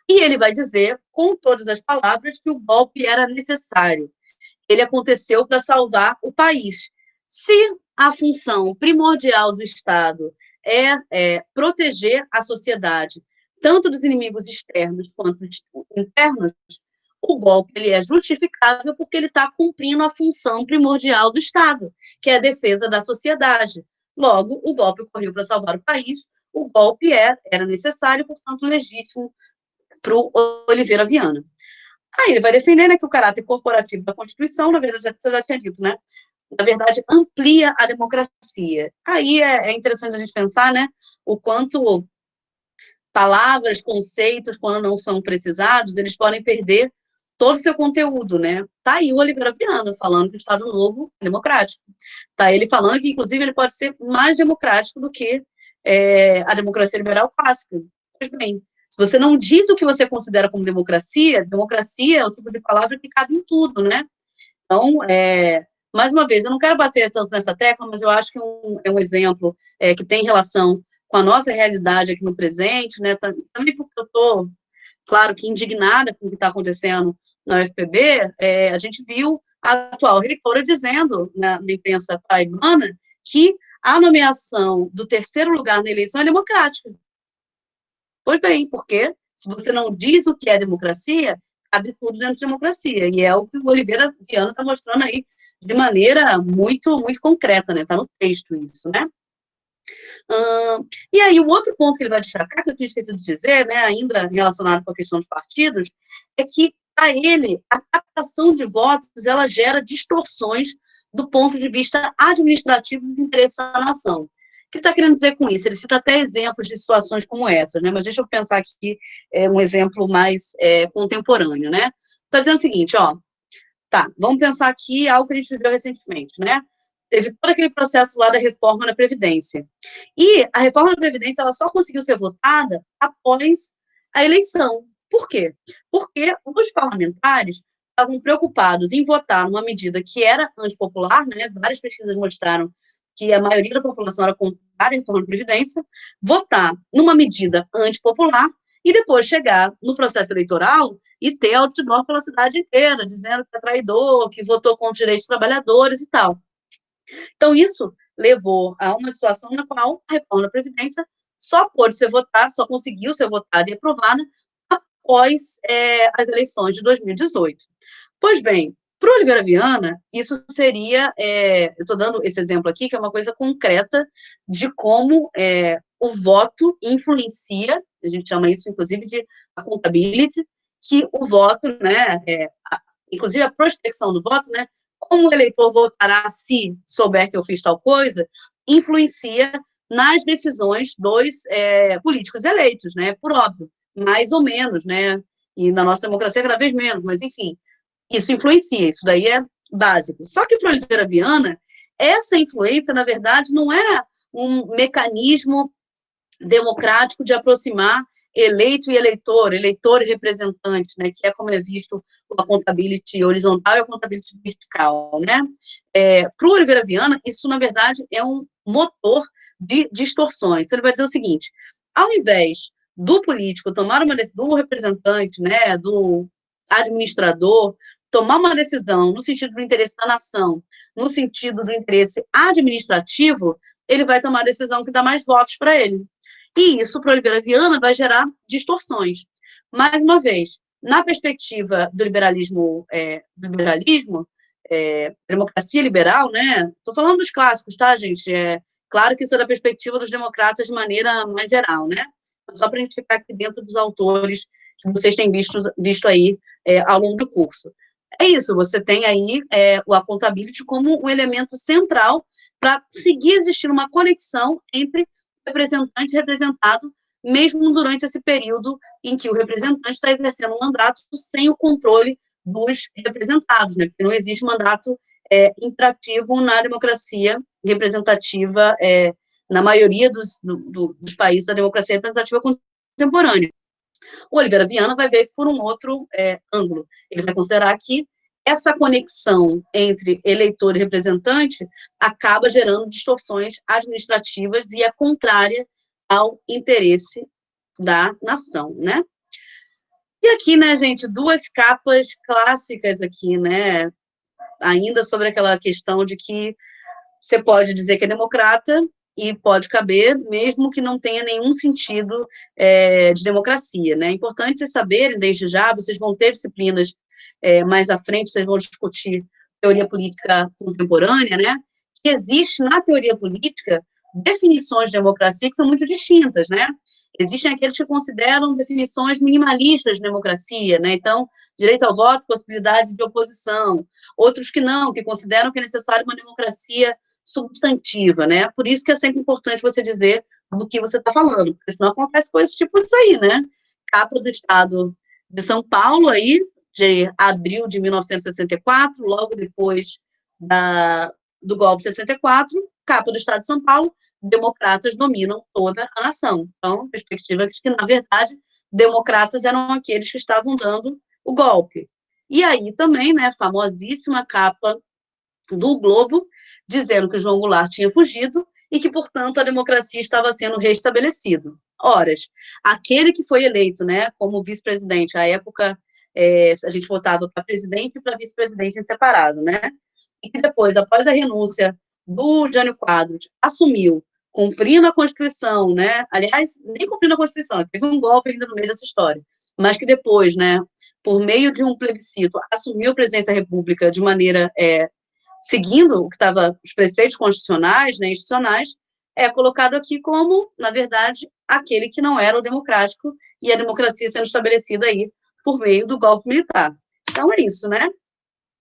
E ele vai dizer, com todas as palavras, que o golpe era necessário. Ele aconteceu para salvar o país. Se a função primordial do Estado é proteger a sociedade, tanto dos inimigos externos quanto internos, o golpe ele é justificável porque ele está cumprindo a função primordial do Estado, que é a defesa da sociedade. Logo, o golpe ocorreu para salvar o país, o golpe era necessário, portanto, legítimo para o Oliveira Viana. Aí ele vai defender, né, que o caráter corporativo da Constituição, na verdade, você já tinha dito, né, na verdade, amplia a democracia. Aí é interessante a gente pensar, né, o quanto palavras, conceitos, quando não são precisados, eles podem perder todo o seu conteúdo, né? Tá aí o Oliveira Viana falando que o Estado Novo é democrático. Tá ele falando que, inclusive, ele pode ser mais democrático do que a democracia liberal clássica. Pois bem, se você não diz o que você considera como democracia, democracia é o tipo de palavra que cabe em tudo, né? Então, mais uma vez, eu não quero bater tanto nessa tecla, mas eu acho que é um exemplo que tem relação com a nossa realidade aqui no presente, né, também porque eu estou, claro que indignada com o que está acontecendo na UFPB, a gente viu a atual reitora dizendo na imprensa paraibana que a nomeação do terceiro lugar na eleição é democrática. Pois bem, porque se você não diz o que é democracia, cabe tudo dentro de democracia, e é o que o Oliveira Viana está mostrando aí de maneira muito, muito concreta, né? Está no texto isso, né? E aí, o outro ponto que ele vai destacar, que eu tinha esquecido de dizer, né, ainda relacionado com a questão dos partidos, é que, para ele, a captação de votos, ela gera distorções do ponto de vista administrativo dos interesses da nação. O que ele está querendo dizer com isso? Ele cita até exemplos de situações como essa, né, mas deixa eu pensar aqui um exemplo mais contemporâneo, né? Está dizendo o seguinte, ó, tá, vamos pensar aqui algo que a gente viveu recentemente, né? Teve todo aquele processo lá da reforma da Previdência. E a reforma da Previdência, ela só conseguiu ser votada após a eleição. Por quê? Porque os parlamentares estavam preocupados em votar numa medida que era antipopular, né? Várias pesquisas mostraram que a maioria da população era contrária à reforma da Previdência, votar numa medida antipopular e depois chegar no processo eleitoral e ter outdoor pela cidade inteira, dizendo que é traidor, que votou contra os direitos dos trabalhadores e tal. Então, isso levou a uma situação na qual a reforma da Previdência só pôde ser votada, só conseguiu ser votada e aprovada após as eleições de 2018. Pois bem, para o Oliveira Viana, isso seria, eu estou dando esse exemplo aqui, que é uma coisa concreta de como o voto influencia, a gente chama isso, inclusive, de accountability, que o voto, né, inclusive a prospecção do voto, né, como o eleitor votará se souber que eu fiz tal coisa, influencia nas decisões dos políticos eleitos, né, por óbvio, mais ou menos, né, e na nossa democracia cada vez menos, mas enfim, isso influencia, isso daí é básico. Só que para o Oliveira Viana, essa influência, na verdade, não é um mecanismo democrático de aproximar eleito e eleitor, eleitor e representante, né, que é como é visto a contabilidade horizontal e a contabilidade vertical, né? Para o Oliveira Viana, isso, na verdade, é um motor de distorções. Ele vai dizer o seguinte, ao invés do político tomar uma decisão, do representante, né, do administrador, tomar uma decisão no sentido do interesse da nação, no sentido do interesse administrativo, ele vai tomar a decisão que dá mais votos para ele. E isso, para o Oliveira Viana, vai gerar distorções. Mais uma vez, na perspectiva do liberalismo, democracia liberal, né? Estou falando dos clássicos, tá, gente? Claro que isso é da perspectiva dos democratas de maneira mais geral, né? Só para a gente ficar aqui dentro dos autores que vocês têm visto aí ao longo do curso. É isso, você tem aí o accountability como um elemento central para seguir existindo uma conexão entre representante e representado, mesmo durante esse período em que o representante está exercendo um mandato sem o controle dos representados, né? Porque não existe mandato imperativo na democracia representativa, na maioria dos países da democracia representativa contemporânea. O Oliveira Viana vai ver isso por um outro ângulo. Ele vai considerar que essa conexão entre eleitor e representante acaba gerando distorções administrativas e é contrária ao interesse da nação, né? E aqui, né, gente, duas capas clássicas aqui, né, ainda sobre aquela questão de que você pode dizer que é democrata e pode caber, mesmo que não tenha nenhum sentido de democracia, né? É importante vocês saberem, desde já, vocês vão ter disciplinas mais à frente, vocês vão discutir teoria política contemporânea, né? Que existe na teoria política definições de democracia que são muito distintas, né? Existem aqueles que consideram definições minimalistas de democracia, né? Então, direito ao voto, possibilidade de oposição. Outros que não, que consideram que é necessário uma democracia substantiva, né? Por isso que é sempre importante você dizer do que você está falando, porque senão acontece coisas tipo isso aí, né? Capa do Estado de São Paulo, aí, de abril de 1964, logo depois do golpe de 64, capa do Estado de São Paulo, democratas dominam toda a nação. Então, perspectiva de que, na verdade, democratas eram aqueles que estavam dando o golpe. E aí também, né, famosíssima capa do Globo, dizendo que o João Goulart tinha fugido e que, portanto, a democracia estava sendo restabelecida. Ora, aquele que foi eleito, né, como vice-presidente, à época, a gente votava para presidente e para vice-presidente em separado, né, e que depois, após a renúncia do Jânio Quadros, assumiu, cumprindo a Constituição, né, aliás, nem cumprindo a Constituição, teve um golpe ainda no meio dessa história, mas que depois, né, por meio de um plebiscito, assumiu a presidência da República de maneira seguindo o que estava os preceitos constitucionais, né, institucionais, é colocado aqui como, na verdade, aquele que não era o democrático e a democracia sendo estabelecida aí por meio do golpe militar. Então é isso, né?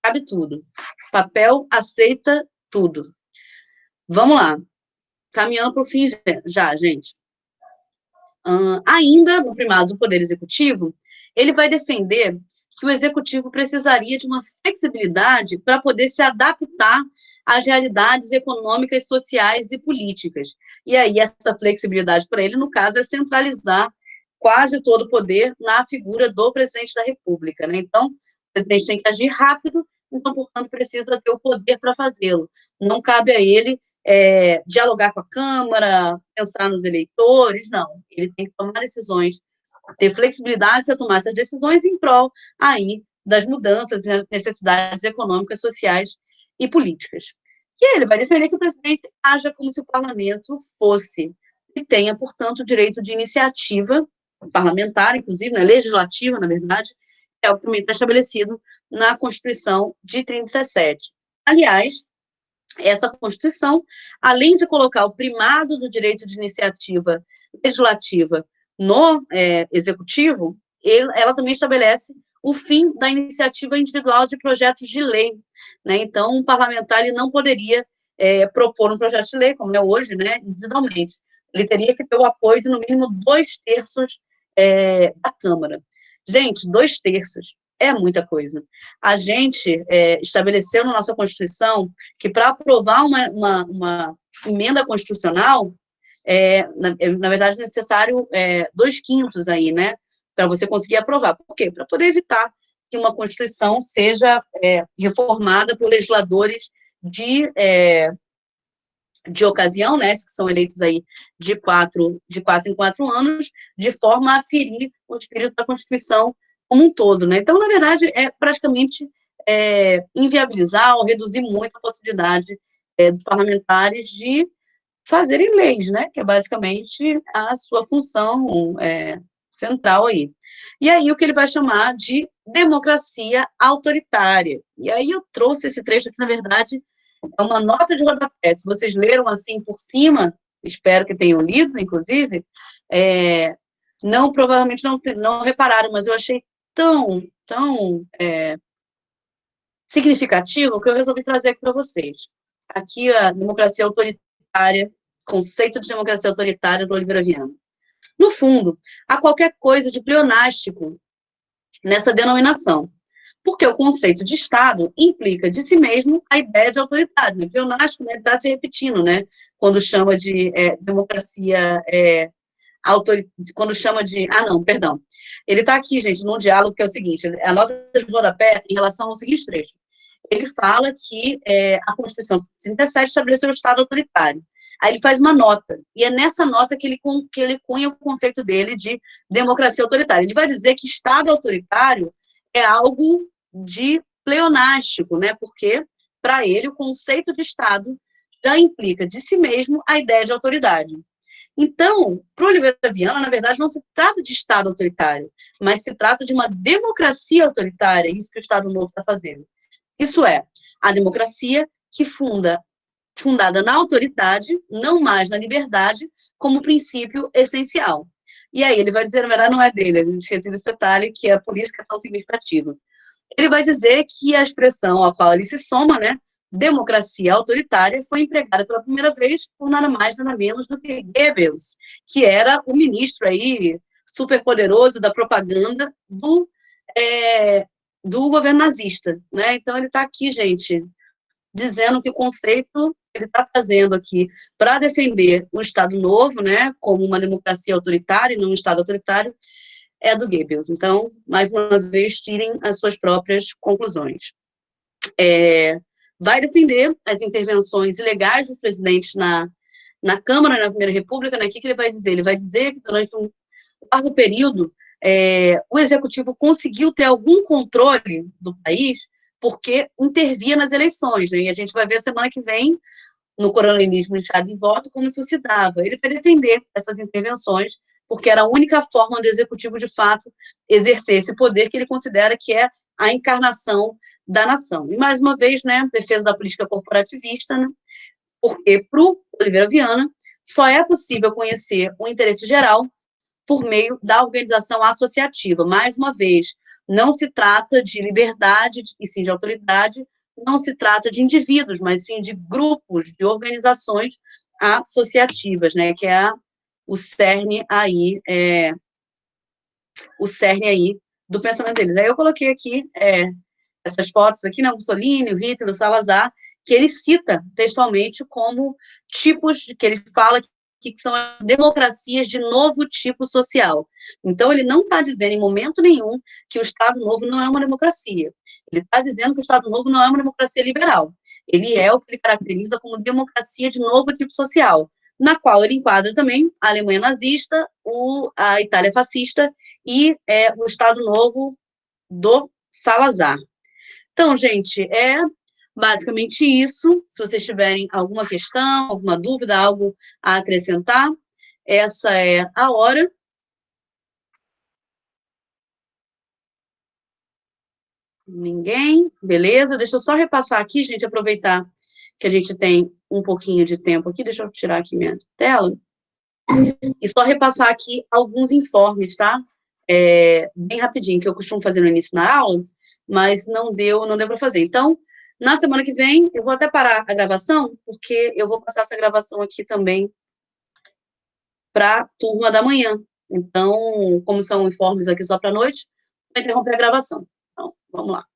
Cabe tudo. Papel aceita tudo. Vamos lá. Caminhando para o fim já, gente. Ainda no primado do Poder Executivo, ele vai defender que o Executivo precisaria de uma flexibilidade para poder se adaptar às realidades econômicas, sociais e políticas. E aí, essa flexibilidade para ele, no caso, é centralizar quase todo o poder na figura do presidente da República, né? Então, o presidente tem que agir rápido, então, portanto, precisa ter o poder para fazê-lo. Não cabe a ele dialogar com a Câmara, pensar nos eleitores, não. Ele tem que tomar decisões, ter flexibilidade para tomar essas decisões em prol aí das mudanças e necessidades econômicas, sociais e políticas. E ele vai defender que o presidente haja como se o parlamento fosse e tenha, portanto, o direito de iniciativa parlamentar, inclusive, né, legislativa, na verdade, é o que também está estabelecido na Constituição de 37. Aliás, essa Constituição, além de colocar o primado do direito de iniciativa legislativa no Executivo, ela também estabelece o fim da iniciativa individual de projetos de lei, né? Então, um parlamentar ele não poderia propor um projeto de lei, como é hoje, né, individualmente. Ele teria que ter o apoio de, no mínimo, 2/3 da Câmara. Gente, 2/3 é muita coisa. A gente estabeleceu na nossa Constituição que para aprovar uma emenda constitucional, na verdade, é necessário 2/5 aí, né, para você conseguir aprovar. Por quê? Para poder evitar que uma Constituição seja reformada por legisladores de ocasião, né, que são eleitos aí de 4 em 4 anos, de forma a ferir o espírito da Constituição como um todo, né? Então, na verdade, é praticamente inviabilizar ou reduzir muito a possibilidade dos parlamentares de fazerem leis, né? Que é basicamente a sua função central aí. E aí, o que ele vai chamar de democracia autoritária. E aí, eu trouxe esse trecho aqui, na verdade, é uma nota de rodapé. Se vocês leram assim por cima, espero que tenham lido, inclusive, provavelmente não repararam, mas eu achei tão significativo que eu resolvi trazer aqui para vocês. Aqui a democracia autoritária, conceito de democracia autoritária do Oliveira Viana. No fundo, há qualquer coisa de pleonástico nessa denominação, porque o conceito de Estado implica de si mesmo a ideia de autoridade, né? Pleonástico, né, está se repetindo, né, quando chama de democracia quando chama de... não, perdão. Ele está aqui, gente, num diálogo que é o seguinte, a nota de rodapé em relação ao seguinte trecho. Ele fala que a Constituição de 37 estabeleceu o Estado autoritário. Aí ele faz uma nota, e é nessa nota que ele cunha o conceito dele de democracia autoritária. Ele vai dizer que Estado autoritário é algo de pleonástico, né? Porque, para ele, o conceito de Estado já implica de si mesmo a ideia de autoridade. Então, para o Oliveira Viana, na verdade, não se trata de Estado autoritário, mas se trata de uma democracia autoritária, isso que o Estado Novo está fazendo. Isso é, a democracia que fundada na autoridade, não mais na liberdade, como princípio essencial. E aí ele vai dizer, na verdade, não é dele, eu esqueci desse detalhe, que é por isso que é tão significativo. Ele vai dizer que a expressão a qual ele se soma, né, democracia autoritária, foi empregada pela primeira vez por nada mais, nada menos do que Goebbels, que era o ministro aí, superpoderoso da propaganda do governo nazista, né? Então, ele está aqui, gente, dizendo que o conceito ele está trazendo aqui para defender o Estado Novo, né, como uma democracia autoritária e não um Estado autoritário, é do Goebbels. Então, mais uma vez, tirem as suas próprias conclusões. Vai defender as intervenções ilegais dos presidentes na Câmara, na Primeira República, né, o que ele vai dizer? Ele vai dizer que durante um largo período, o executivo conseguiu ter algum controle do país porque intervia nas eleições, né? E a gente vai ver semana que vem, no coronelismo de chave de voto, como isso se dava. Ele vai defender essas intervenções, porque era a única forma do executivo, de fato, exercer esse poder que ele considera que é a encarnação da nação. E, mais uma vez, né, defesa da política corporativista, né, porque, para o Oliveira Viana, só é possível conhecer o interesse geral por meio da organização associativa. Mais uma vez, não se trata de liberdade e sim de autoridade, não se trata de indivíduos, mas sim de grupos, de organizações associativas, né, que é o cerne aí, do pensamento deles. Aí eu coloquei aqui essas fotos aqui, né, Mussolini, o Hitler, o Salazar, que ele cita textualmente como tipos, que ele fala que são democracias de novo tipo social. Então, ele não está dizendo em momento nenhum que o Estado Novo não é uma democracia. Ele está dizendo que o Estado Novo não é uma democracia liberal. Ele é o que ele caracteriza como democracia de novo tipo social, na qual ele enquadra também a Alemanha nazista, a Itália fascista e o Estado Novo do Salazar. Então, gente, é basicamente isso. Se vocês tiverem alguma questão, alguma dúvida, algo a acrescentar, essa é a hora. Ninguém? Beleza? Deixa eu só repassar aqui, gente, aproveitar que a gente tem um pouquinho de tempo aqui. Deixa eu tirar aqui minha tela. E só repassar aqui alguns informes, tá? Bem rapidinho, que eu costumo fazer no início da aula, mas não deu para fazer. Então, na semana que vem, eu vou até parar a gravação, porque eu vou passar essa gravação aqui também para a turma da manhã. Então, como são informes aqui só para a noite, vou interromper a gravação. Então, vamos lá.